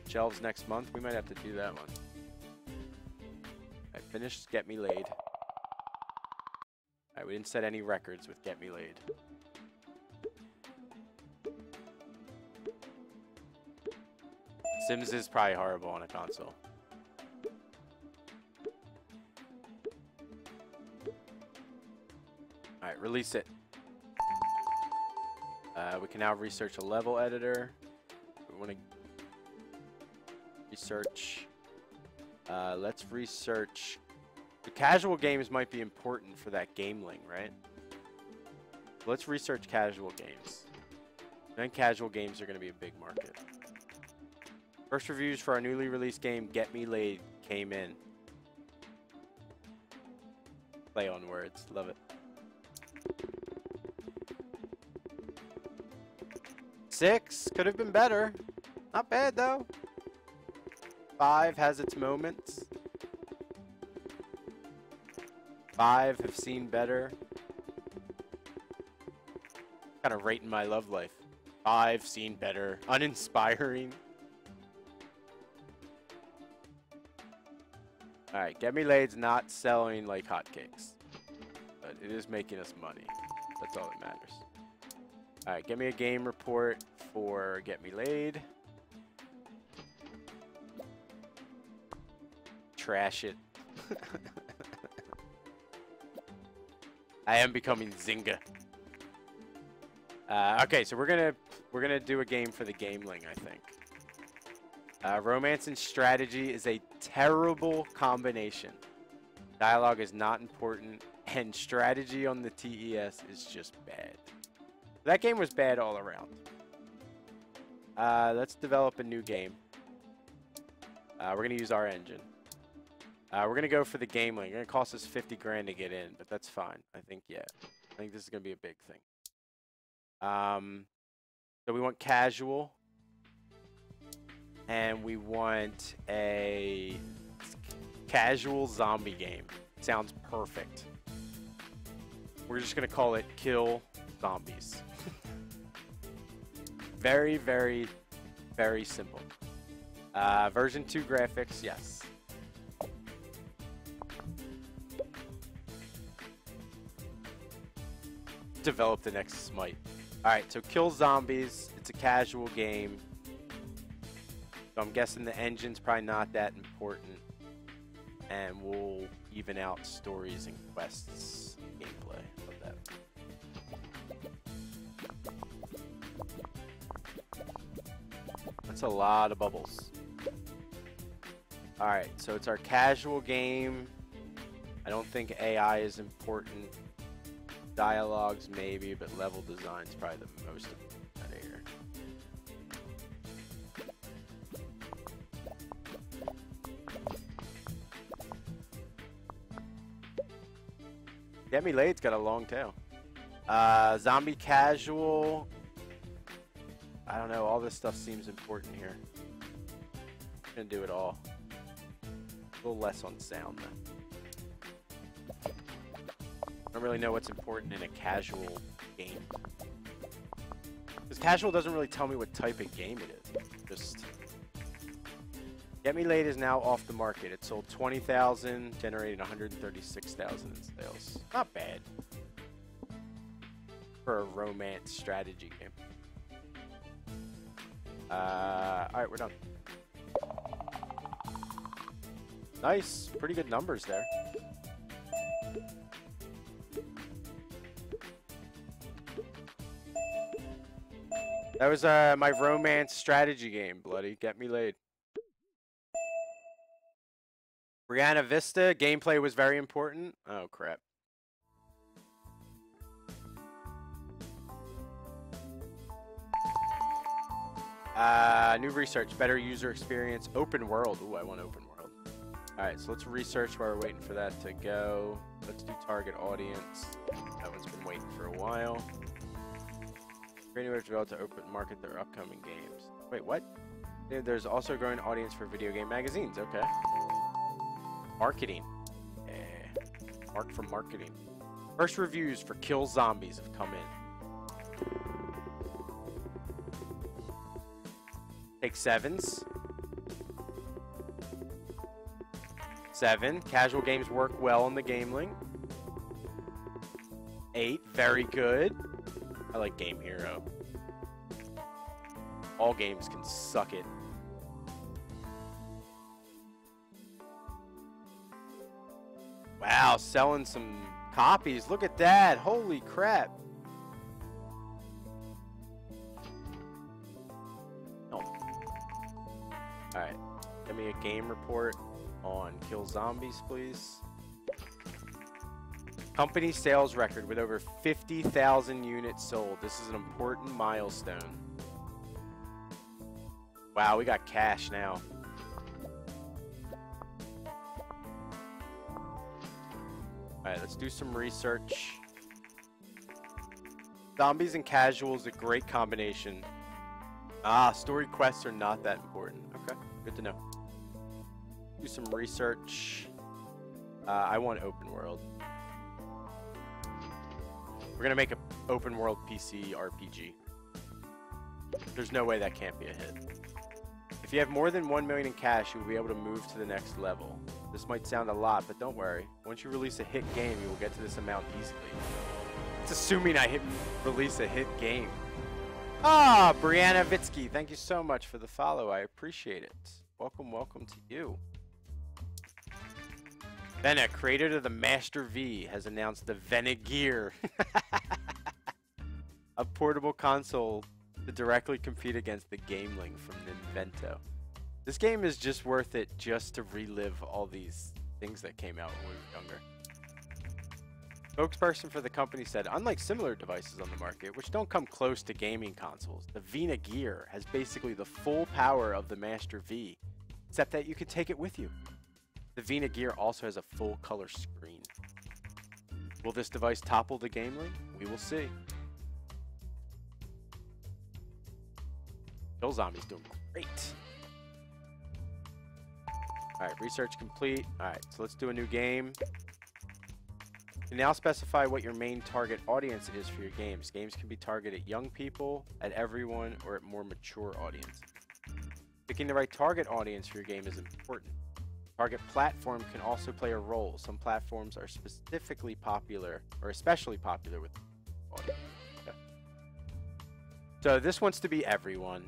Shelves next month. We might have to do that one. I finished Get Me Laid. Alright, we didn't set any records with Get Me Laid. Sims is probably horrible on a console. Alright, release it. We can now research a level editor. We want to research. Let's research. The casual games might be important for that Game Link, right? Let's research casual games. I think casual games are going to be a big market. First reviews for our newly released game, Get Me Laid, came in. Play on words. Love it. 6 could have been better. Not bad, though. 5 has its moments. 5 have seen better. Kind of rating my love life. 5 seen better. Uninspiring. Alright, Get Me Laid's not selling like hotcakes. But it is making us money. That's all that matters. Alright, give me a game report for Get Me Laid. Trash it. I am becoming Zynga. Okay, so we're gonna do a game for the Game Link, I think. Romance and strategy is a terrible combination. Dialogue is not important, and strategy on the TES is just bad. That game was bad all around. Let's develop a new game. We're going to use our engine. We're going to go for the game link. It's going to cost us 50 grand to get in, but that's fine. I think, yeah. I think this is going to be a big thing. So we want casual. And we want a casual zombie game. Sounds perfect. We're just going to call it Kill Zombies. Very, very, very simple. Version 2 graphics, yes. Develop the next Smite. Alright, so Kill Zombies. It's a casual game. So I'm guessing the engine's probably not that important. And we'll even out stories and quests gameplay of that. That's a lot of bubbles. Alright, so it's our casual game. I don't think AI is important. Dialogues maybe, but level design's probably the most important here. Get Me Laid's got a long tail. Zombie casual. I don't know, all this stuff seems important here. I'm gonna do it all. A little less on sound though. I don't really know what's important in a casual game. Because casual doesn't really tell me what type of game it is. Just Get Me Laid is now off the market. It sold 20,000, generated 136,000 in sales. Not bad for a romance strategy game. Alright, we're done. Nice. Pretty good numbers there. That was my romance strategy game, bloody. Get Me Laid. Brianna Vista. Gameplay was very important. Oh, crap. New research, better user experience, open world. Ooh, I want open world. Alright, so let's research while we're waiting for that to go. Let's do target audience. That one's been waiting for a while. Creating ways developed to open market their upcoming games. Wait, what? There's also a growing audience for video game magazines. Okay. Marketing. Mark for marketing. First reviews for Kill Zombies have come in. Take 7s. 7. Casual games work well on the game link. 8. Very good. I like Game Hero. All games can suck it. Wow, selling some copies. Look at that. Holy crap. Oh. Alright. Give me a game report on Kill Zombies, please. Company sales record with over 50,000 units sold. This is an important milestone. Wow, we got cash now. Alright, let's do some research. Zombies and casual is a great combination. Ah, story quests are not that important. Okay, good to know. Do some research. I want open world. We're gonna make an open world PC RPG. There's no way that can't be a hit. If you have more than 1 million in cash, you will be able to move to the next level. This might sound a lot, but don't worry. Once you release a hit game, you will get to this amount easily. It's assuming I release a hit game. Ah, Brianna Vitsky, thank you so much for the follow. I appreciate it. Welcome, welcome to you. Vena, creator of the Master V, has announced the Vena Gear. A portable console to directly compete against the Game Link from Ninvento. This game is just worth it just to relive all these things that came out when we were younger. Spokesperson for the company said, unlike similar devices on the market, which don't come close to gaming consoles, the Vina Gear has basically the full power of the Master V, except that you can take it with you. The Vina Gear also has a full color screen. Will this device topple the Game Link? We will see. Kill Zombie's doing great. Alright, research complete. Alright, so let's do a new game. You now specify what your main target audience is for your games. Games can be targeted at young people, at everyone, or at more mature audiences. Picking the right target audience for your game is important. Target platform can also play a role. Some platforms are specifically popular, or especially popular with audience. Okay. So this wants to be everyone.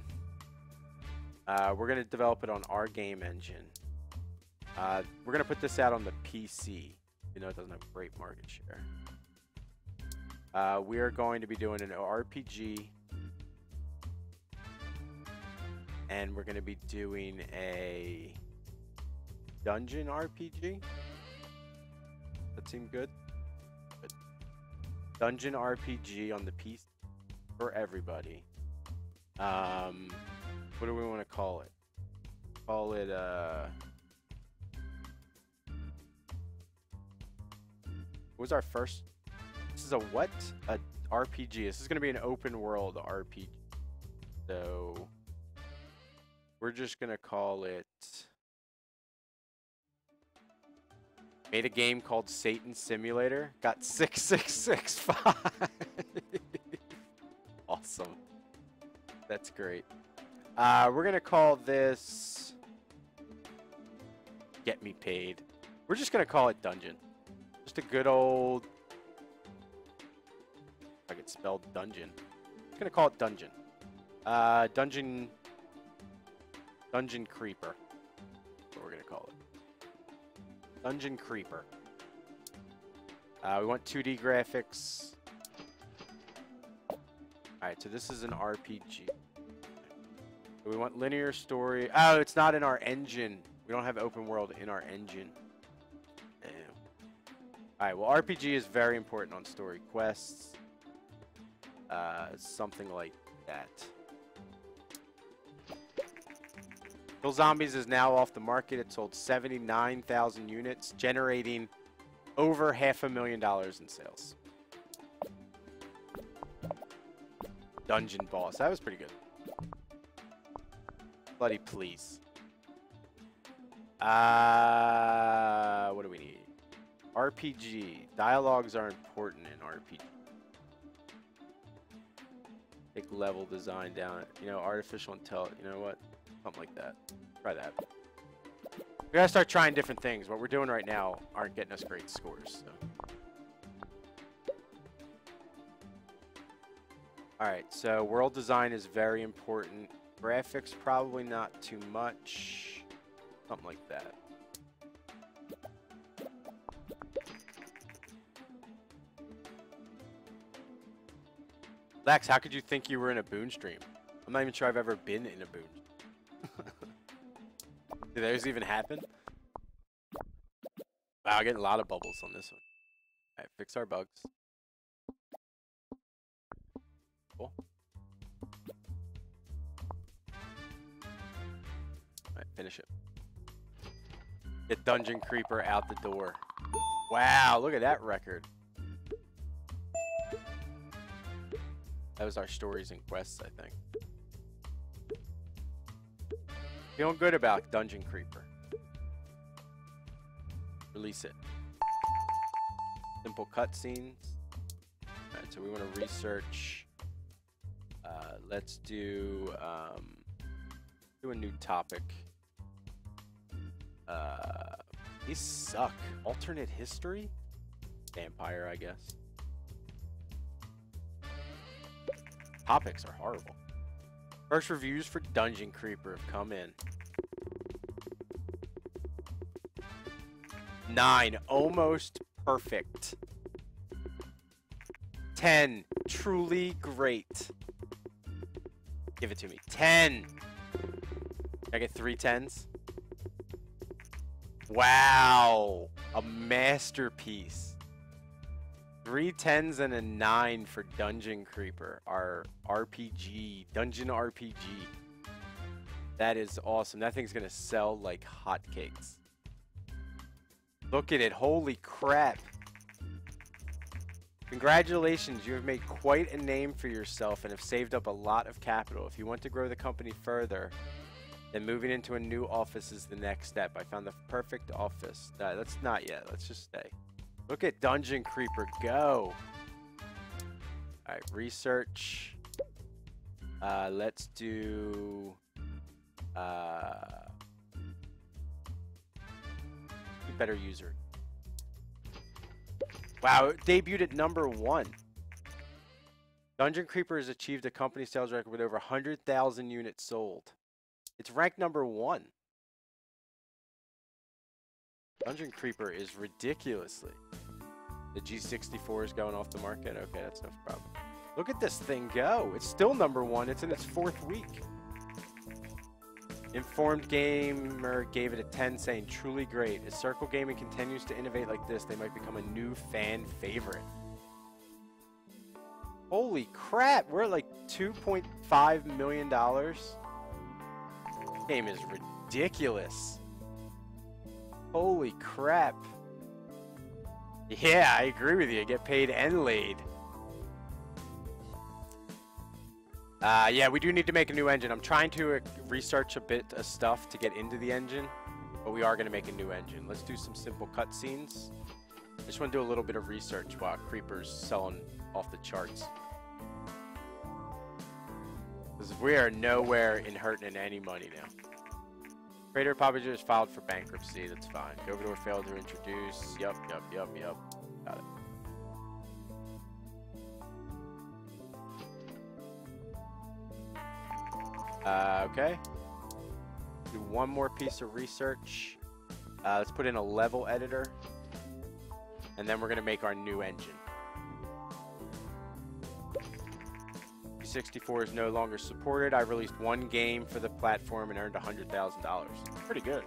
We're going to develop it on our game engine. We're going to put this out on the PC. You know, it doesn't have great market share. We are going to be doing an RPG. And we're going to be doing a dungeon RPG. That seemed good. Good. Dungeon RPG on the PC for everybody. What do we want to call it? Call it what was our first? This is a what? A RPG. This is going to be an open world RPG. So we're just going to call it. Made a game called Satan Simulator. Got 6665. Awesome. That's great. We're going to call this Get Me Paid. We're just going to call it Dungeon. Just a good old, if I could spell dungeon. I'm going to call it Dungeon. Dungeon Creeper. That's what we're going to call it. Dungeon Creeper. We want 2D graphics. Alright, so this is an RPG. We want linear story. Oh, it's not in our engine. We don't have open world in our engine. Alright, well, RPG is very important on story quests. Something like that. Kill Zombies is now off the market. It sold 79,000 units, generating over $500,000 in sales. Dungeon Boss. That was pretty good. Bloody please. What do we need? RPG. Dialogues are important in RPG. Take level design down. You know, artificial intelligence. You know what? Something like that. Try that. We gotta start trying different things. What we're doing right now aren't getting us great scores. So. Alright, so world design is very important. Graphics, probably not too much. Something like that. Lex, how could you think you were in a Boon stream? I'm not even sure I've ever been in a Boon. Did those even happen? Wow, I'm getting a lot of bubbles on this one. Alright, fix our bugs. Cool. Alright, finish it. Get Dungeon Creeper out the door. Wow, look at that record. That was our stories and quests, I think. Feeling good about Dungeon Creeper. Release it. Simple cutscenes. Alright, so we want to research. Let's do a new topic. These suck. Alternate history? Vampire, I guess. Topics are horrible. First reviews for Dungeon Creeper have come in. 9, almost perfect. 10, truly great. Give it to me. 10. Can I get 3 10s? Wow. A masterpiece. 3 10s and a 9 for Dungeon Creeper. Our RPG. Dungeon RPG. That is awesome. That thing's going to sell like hotcakes. Look at it. Holy crap. Congratulations. You have made quite a name for yourself and have saved up a lot of capital. If you want to grow the company further, then moving into a new office is the next step. I found the perfect office. Let's not yet. Let's just stay. Look at Dungeon Creeper go. All right, research. Let's do... better user. Wow, it debuted at #1. Dungeon Creeper has achieved a company sales record with over 100,000 units sold. It's ranked #1. Dungeon Creeper is ridiculously. The G64 is going off the market. Okay, that's no problem. Look at this thing go. It's still #1. It's in its 4th week. Informed Gamer gave it a 10, saying, truly great. As Circle Gaming continues to innovate like this, they might become a new fan favorite. Holy crap, we're at like $2.5 million. This game is ridiculous. Holy crap. Yeah, I agree with you. Get paid and laid. Yeah, we do need to make a new engine. I'm trying to research a bit of stuff to get into the engine, but we are going to make a new engine. Let's do some simple cutscenes. I just want to do a little bit of research while Creeper's selling off the charts. Because we are nowhere in hurting any money now. Creator probably just filed for bankruptcy. That's fine. Go-Go failed to introduce. Yup. Got it. Okay. Do one more piece of research. Let's put in a level editor. And then we're going to make our new engine. G64 is no longer supported. I released one game for the platform and earned $100,000. Pretty good.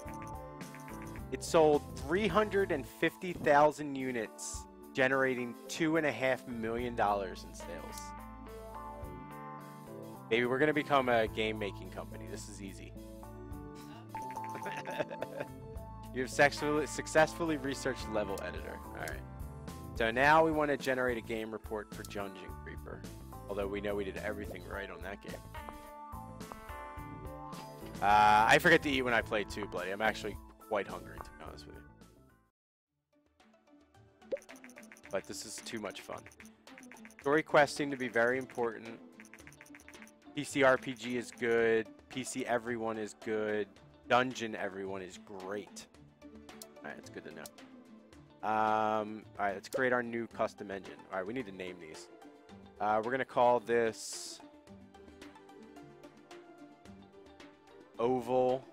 It sold 350,000 units, generating $2.5 million in sales. Baby, we're going to become a game-making company. This is easy. You have successfully researched level editor. All right. So now we want to generate a game report for Dungeon Creeper. Although we know we did everything right on that game. I forget to eat when I play too, Bloody. I'm actually quite hungry, to be honest with you. But this is too much fun. Story quests seem to be very important. PC RPG is good. PC Everyone is good. Dungeon Everyone is great. Alright, that's good to know. Alright, let's create our new custom engine. Alright, we need to name these. We're going to call this Oval.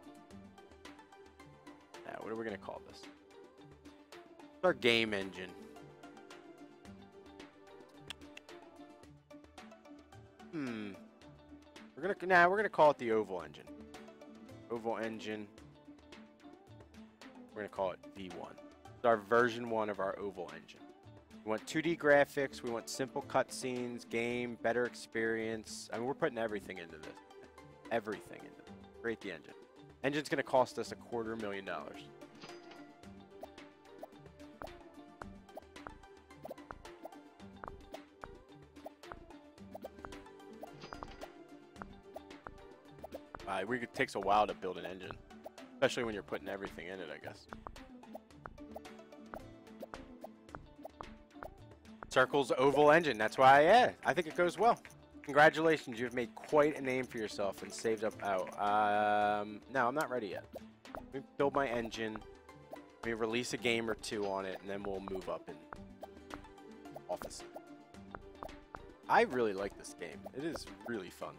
Now, what are we going to call this? It's our game engine. We're gonna call it the Oval engine. Oval engine. We're gonna call it V1. It's our version 1 of our Oval engine. We want 2D graphics. We want simple cutscenes, game, better experience. I mean, we're putting everything into this. Everything into it. Create the engine. Engine's gonna cost us $250,000. It takes a while to build an engine, especially when you're putting everything in it, I guess. Circle's Oval engine. That's why, yeah, I think it goes well. Congratulations, you've made quite a name for yourself and saved up. No, I'm not ready yet. Let me build my engine. Let me release a game or two on it, and then we'll move up in office. I really like this game. It is really fun.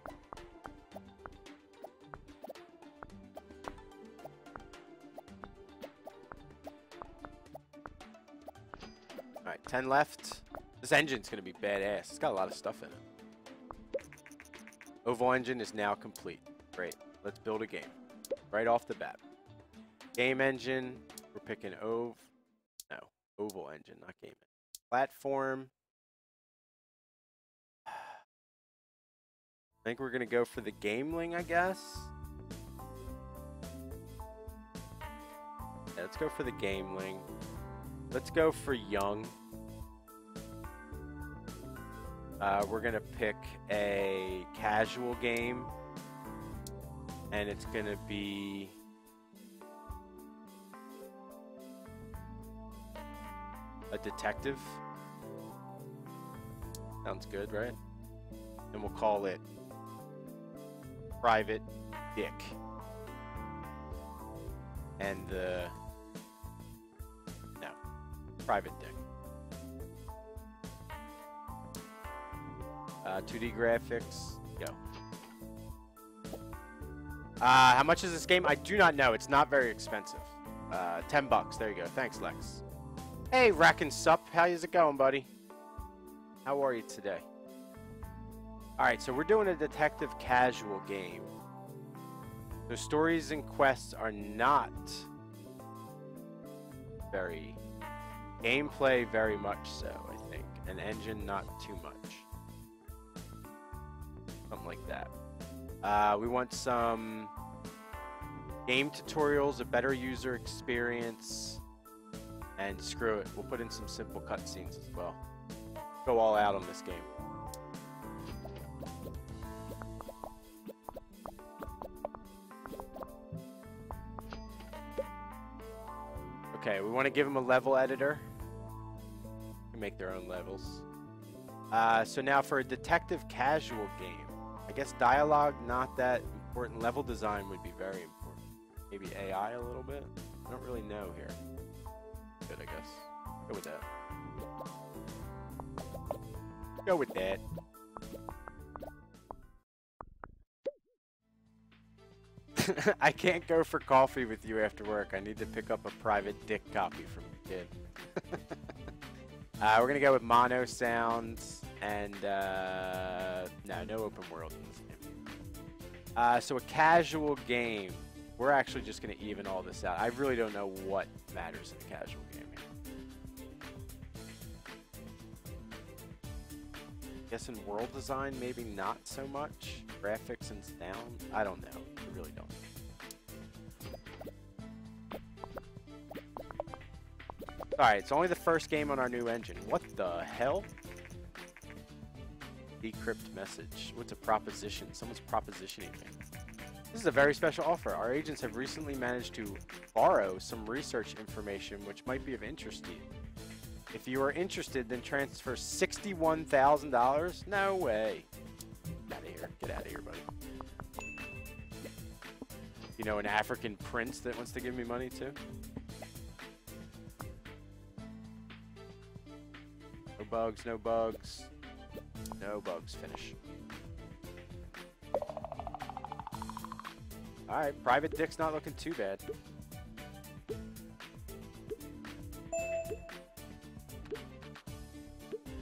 Alright, 10 left. This engine's going to be badass. It's got a lot of stuff in it. Oval engine is now complete. Great. Let's build a game. Right off the bat. Game engine. We're picking oval engine, not game engine. Platform. I think we're gonna go for the Gameling, I guess. Yeah, let's go for the Gameling. Let's go for Young. We're gonna pick a casual game, and it's gonna be a detective. Sounds good, right? And we'll call it Private Dick. And Private Dick. 2D graphics, go. How much is this game? I do not know. It's not very expensive. $10. There you go. Thanks, Lex. Hey, Rack and Sup. How's it going, buddy? How are you today? All right, so we're doing a detective casual game. The stories and quests are not very... Gameplay, very much so, I think. And engine, not too much. Something like that. We want some game tutorials, a better user experience, and screw it. We'll put in some simple cutscenes as well. Go all out on this game. Okay, we want to give them a level editor. You can make their own levels. So now for a detective casual game, I guess dialogue not that important. Level design would be very important. Maybe AI a little bit. I don't really know here. Good, I guess. Go with that. Go with that. I can't go for coffee with you after work. I need to pick up a Private Dick copy from your kid. We're gonna go with mono sounds and no open world in this game. So a casual game. We're actually just gonna even all this out. I really don't know what matters in a casual game here. Guess in world design, maybe not so much. Graphics and sound, I don't know. I really don't. Alright, it's only the first game on our new engine. What the hell? Decrypt message. What's a proposition? Someone's propositioning me. This is a very special offer. Our agents have recently managed to borrow some research information which might be of interest to you. If you are interested, then transfer $61,000? No way. Get out of here. Get out of here, buddy. You know, an African prince that wants to give me money too? No bugs, no bugs. No bugs, finish. Alright, Private Dick's not looking too bad.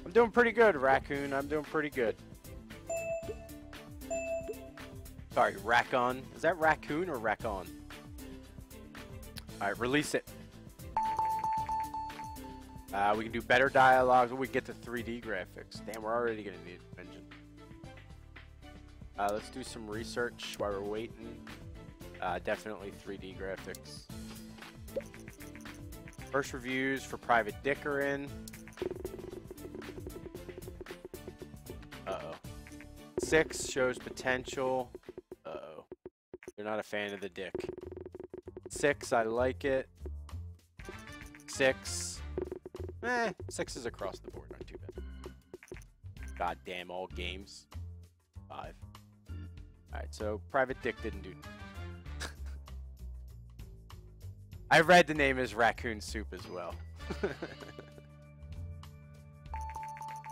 I'm doing pretty good, Raccoon. I'm doing pretty good. Sorry, Rack-on. Is that Raccoon or Rack-on? Alright, release it. We can do better dialogues when we get to 3D graphics. Damn, we're already going to need an engine. Let's do some research while we're waiting. Definitely 3D graphics. First reviews for Private Dick are in. Uh-oh. 6 shows potential. Uh-oh. You're not a fan of the dick. 6, I like it. 6. 6 is across the board, not too bad. Goddamn all games. 5. Alright, so Private Dick didn't do... I read the name as Raccoon Soup as well.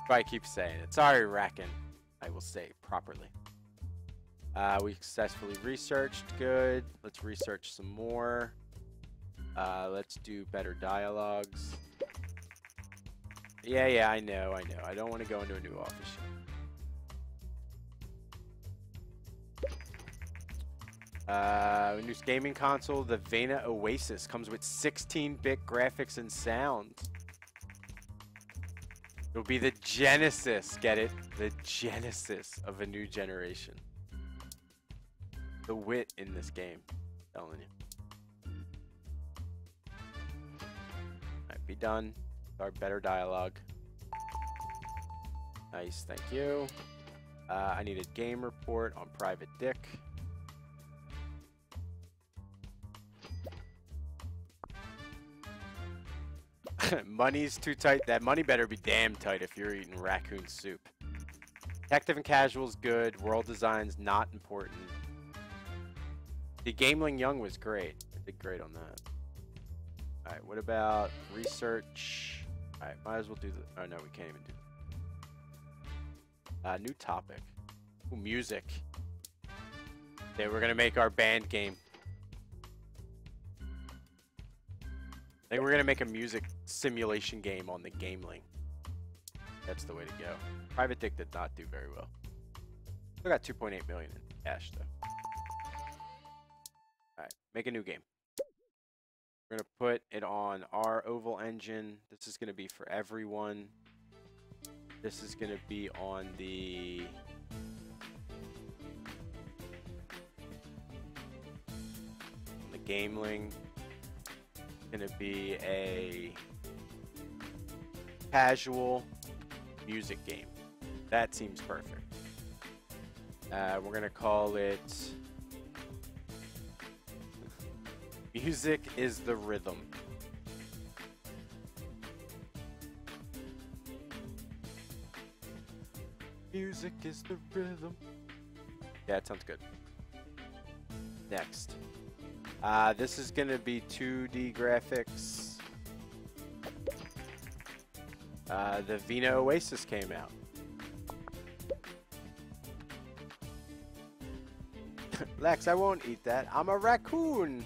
I keep saying it. Sorry, Rackin. I will say it properly. We successfully researched. Good. Let's research some more. Let's do better dialogues. Yeah, I know. I don't want to go into a new office New gaming console, the Vena Oasis, comes with 16-bit graphics and sound. It'll be the genesis, get it? The genesis of a new generation. The wit in this game, I'm telling you. Alright, be done. Our better dialogue. Nice, thank you. I need a game report on Private Dick. Money's too tight. That money better be damn tight if you're eating raccoon soup. Detective and casual's good. World design's not important. The Gameling Young was great. I did great on that. Alright, what about research? Alright, might as well do the... Oh, no, we can't even do that. New topic. Ooh, music. Okay, we're gonna make our band game. I think we're gonna make a music simulation game on the Gameling. That's the way to go. Private Dick did not do very well. Still got 2.8 million in cash though. Alright, make a new game. We're gonna put it on our Oval engine. This is gonna be for everyone. This is gonna be on the Gameling. Gonna be a casual music game. That seems perfect. We're gonna call it Music is the Rhythm. Music is the rhythm. Yeah, that sounds good. Next. This is gonna be 2D graphics. The Vena Oasis came out. Lex, I won't eat that. I'm a raccoon.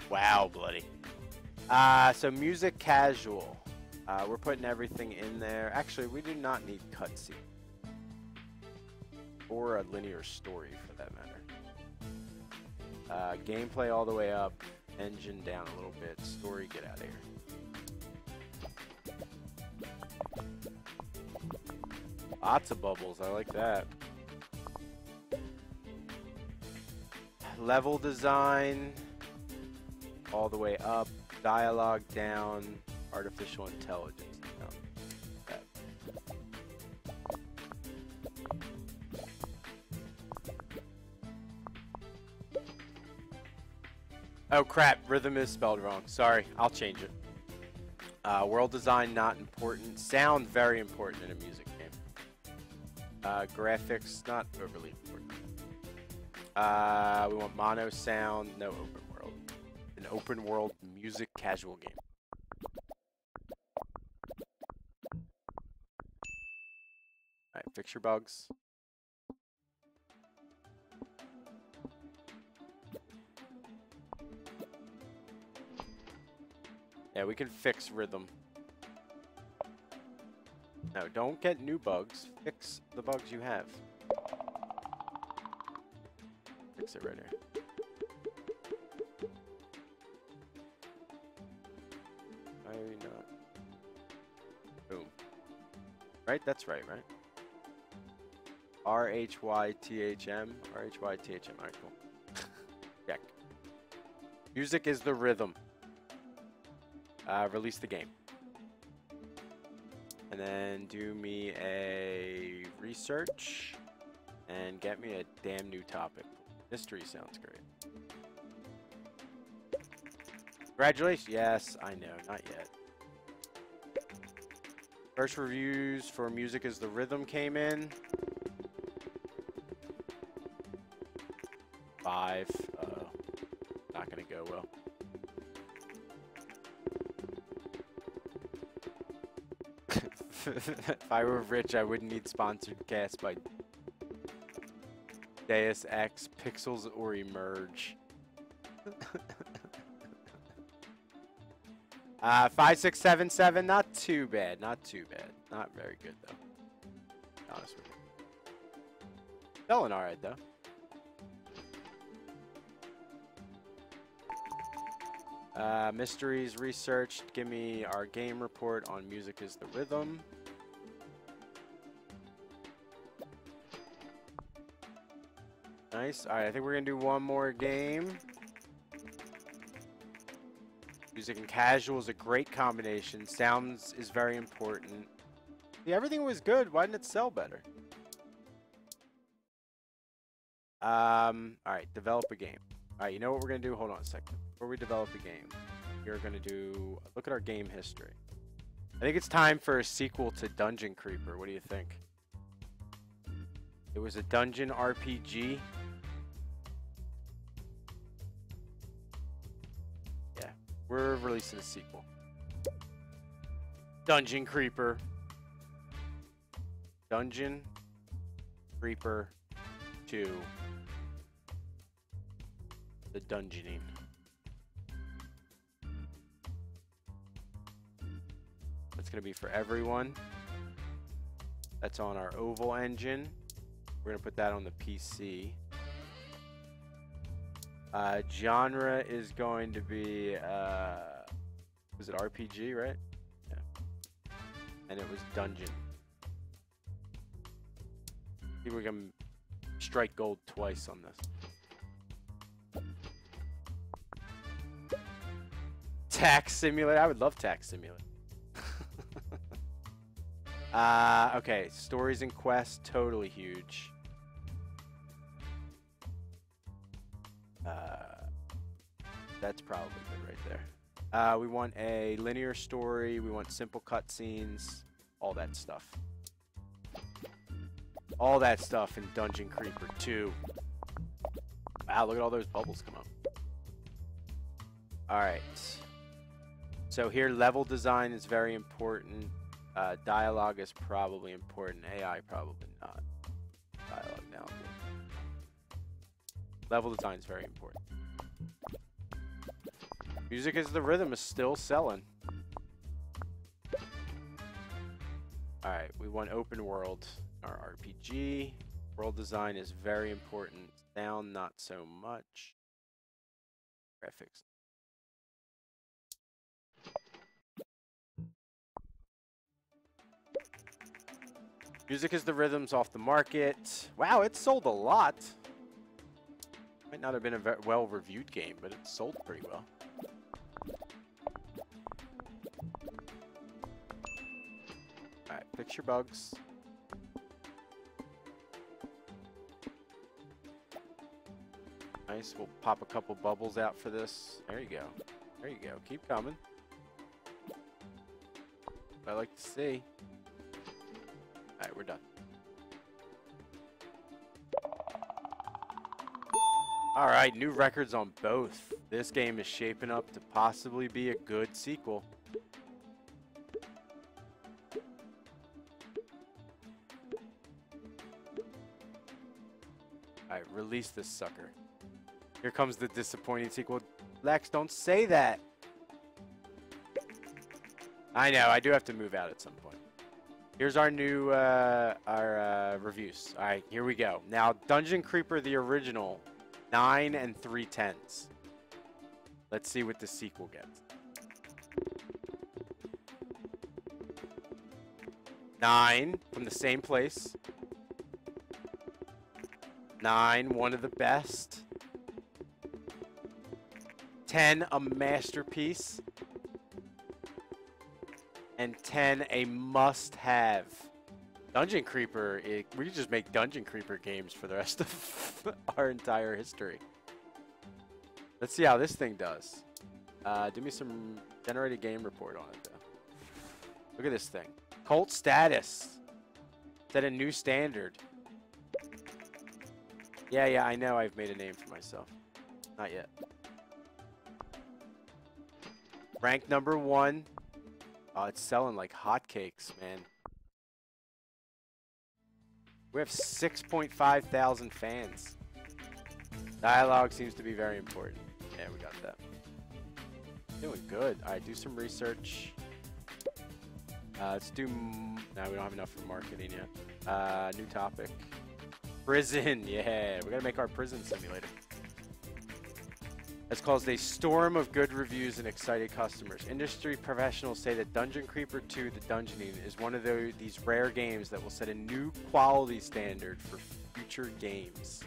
Wow, bloody. So music casual. We're putting everything in there. Actually, we do not need cutscene. Or a linear story, for that matter. Gameplay all the way up. Engine down a little bit. Story, get out of here. Lots of bubbles. I like that. Level design all the way up. Dialogue down. Artificial intelligence down. Okay. Oh crap, rhythm is spelled wrong. Sorry, I'll change it. World design not important. Sound very important in a music game. Graphics not overly important. We want mono sound, no open world. An open world music casual game. Alright, fix your bugs. Yeah, we can fix rhythm. No, don't get new bugs. Fix the bugs you have. Fix it right here. Why are we not? Boom. Right? That's right, right? R-H-Y-T-H-M. R-H-Y-T-H-M. Alright, cool. Check. Music is the rhythm. Release the game. And then do me a research and get me a damn new topic. Mystery sounds great. Congratulations. Yes, I know. Not yet. First reviews for Music is the Rhythm came in. 5. Not gonna go well. If I were rich, I wouldn't need sponsored casts by Deus Ex, Pixels, or Emerge. 5, 6, 7, 7. Not too bad. Not too bad. Not very good though. Be honest with you. Selling all right, though. Mysteries researched. Give me our game report on Music is the Rhythm. Nice. All right, I think we're going to do one more game. Music and casual is a great combination. Sounds is very important. Yeah, everything was good. Why didn't it sell better? All right, develop a game. All right, you know what we're going to do? Hold on a second. Before we develop a game, we're going to do look at our game history. I think it's time for a sequel to Dungeon Creeper. What do you think? It was a dungeon RPG. Yeah, we're releasing a sequel. Dungeon Creeper. Dungeon Creeper 2. The dungeoning. That's going to be for everyone. That's on our Oval engine. We're going to put that on the PC. Genre is going to be, was it RPG, right? Yeah. And it was dungeon. See if we can strike gold twice on this. Tax Simulator. I would love Tax Simulator. Okay, stories and quests, totally huge. That's probably good right there. We want a linear story. We want simple cutscenes. All that stuff. All that stuff in Dungeon Creeper 2. Wow, look at all those bubbles come up. Alright. So here, level design is very important. Dialogue is probably important. AI probably not. Dialogue now. Level design is very important. Music is the Rhythm is still selling. Alright, we want open world. Our RPG. World design is very important. Sound, not so much. Graphics. Music is the Rhythm's off the market. Wow, it sold a lot. Might not have been a very well-reviewed game, but it sold pretty well. Alright, fix your bugs. Nice, we'll pop a couple bubbles out for this. There you go. There you go. Keep coming. I like to see. Alright, we're done. Alright, new records on both. This game is shaping up to possibly be a good sequel. Alright, release this sucker. Here comes the disappointing sequel. Lex, don't say that! I know, I do have to move out at some point. Here's our new reviews. All right, here we go. Now, Dungeon Creeper, the original, 9 3/10. Let's see what the sequel gets. 9 from the same place. 9, one of the best. 10, a masterpiece. And 10, a must-have. Dungeon Creeper, we could just make Dungeon Creeper games for the rest of our entire history. Let's see how this thing does. Do me some generated game report on it, though. Look at this thing. Cult status. Set a new standard. Yeah, I know I've made a name for myself. Not yet. Rank number 1. Oh, it's selling like hotcakes, man. We have 6.5 thousand fans. Dialogue seems to be very important. Yeah, we got that. Doing good. All right, do some research. Let's do... No, we don't have enough for marketing yet. New topic. Prison, yeah. We gotta make our prison simulator. Has caused a storm of good reviews and excited customers. Industry professionals say that Dungeon Creeper 2: The Dungeoning is one of these rare games that will set a new quality standard for future games.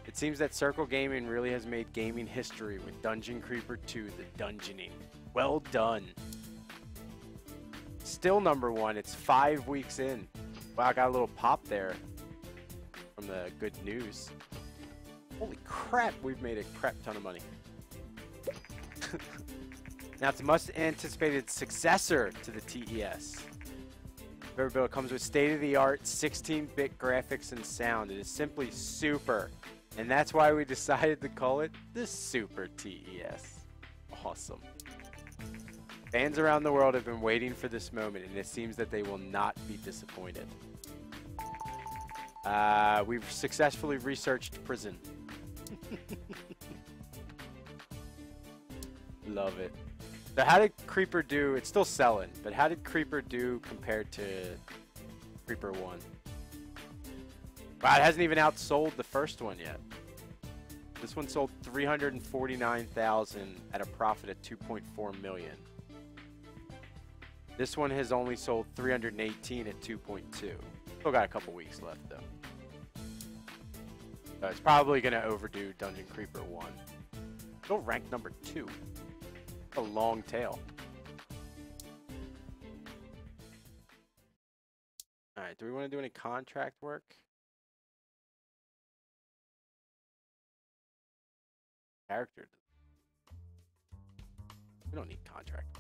It seems that Circle Gaming really has made gaming history with Dungeon Creeper 2: The Dungeoning. Well done. Still #1. It's 5 weeks in. Wow, I got a little pop there from the good news. Holy crap, we've made a crap ton of money. Now, it's a much-anticipated successor to the TES. It comes with state-of-the-art 16-bit graphics and sound. It is simply super. And that's why we decided to call it the Super TES. Awesome. Fans around the world have been waiting for this moment, and it seems that they will not be disappointed. We've successfully researched prison. Love it. So how did Creeper do? It's still selling, but how did Creeper do compared to Creeper 1? Wow, it hasn't even outsold the first one yet. This one sold 349,000 at a profit of 2.4 million. This one has only sold 318 at 2.2. Still got a couple weeks left though. So it's probably going to overdo Dungeon Creeper 1. Still ranked #2. A long tail. Alright, do we want to do any contract work? Character. We don't need contract.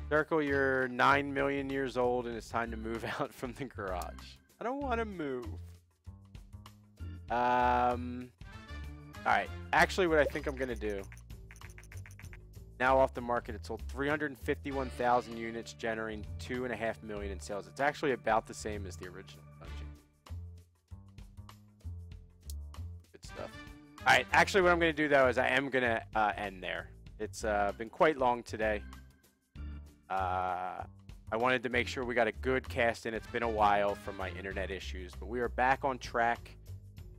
Circle, you're 9 million years old and it's time to move out from the garage. I don't want to move. Alright, actually what I think I'm gonna do, now off the market, it sold 351,000 units, generating 2.5 million in sales. It's actually about the same as the original Dungeon. Good stuff. Alright, actually what I'm gonna do though is I am gonna end there. It's been quite long today. I wanted to make sure we got a good cast in. It's been a while from my internet issues, but we are back on track.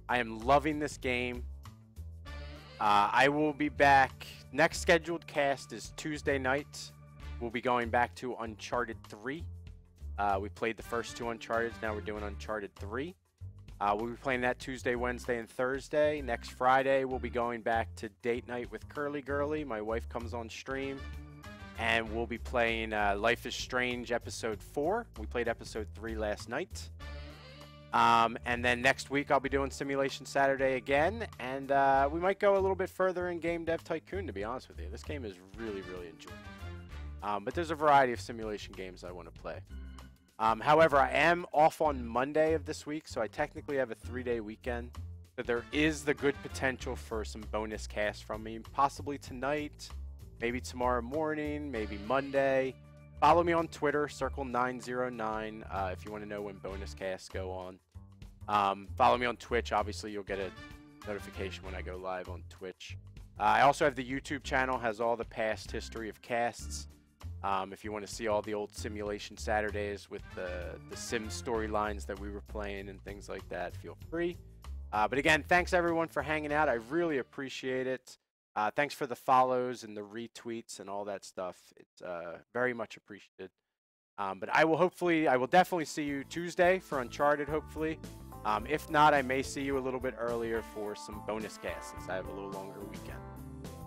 I am loving this game. I will be back. Next scheduled cast is Tuesday night. We'll be going back to Uncharted 3. We played the first 2 Uncharteds. Now we're doing Uncharted 3. We'll be playing that Tuesday, Wednesday, and Thursday. Next Friday, we'll be going back to Date Night with Curly Girly. My wife comes on stream. And we'll be playing Life is Strange Episode 4. We played Episode 3 last night. And then next week I'll be doing Simulation Saturday again, and we might go a little bit further in Game Dev Tycoon, to be honest with you. This game is really, really enjoyable. But there's a variety of simulation games I want to play. However, I am off on Monday of this week, so I technically have a 3-day weekend. So there is the good potential for some bonus casts from me, possibly tonight, maybe tomorrow morning, maybe Monday. Follow me on Twitter, Circle909, if you want to know when bonus casts go on. Follow me on Twitch. Obviously, you'll get a notification when I go live on Twitch. I also have the YouTube channel, has all the past history of casts. If you want to see all the old Simulation Saturdays with the sim storylines that we were playing and things like that, feel free. But again, thanks everyone for hanging out. I really appreciate it. Thanks for the follows and the retweets and all that stuff. It's very much appreciated. But I will definitely see you Tuesday for Uncharted, hopefully. If not, I may see you a little bit earlier for some bonus casts since I have a little longer weekend.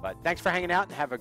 But thanks for hanging out and have a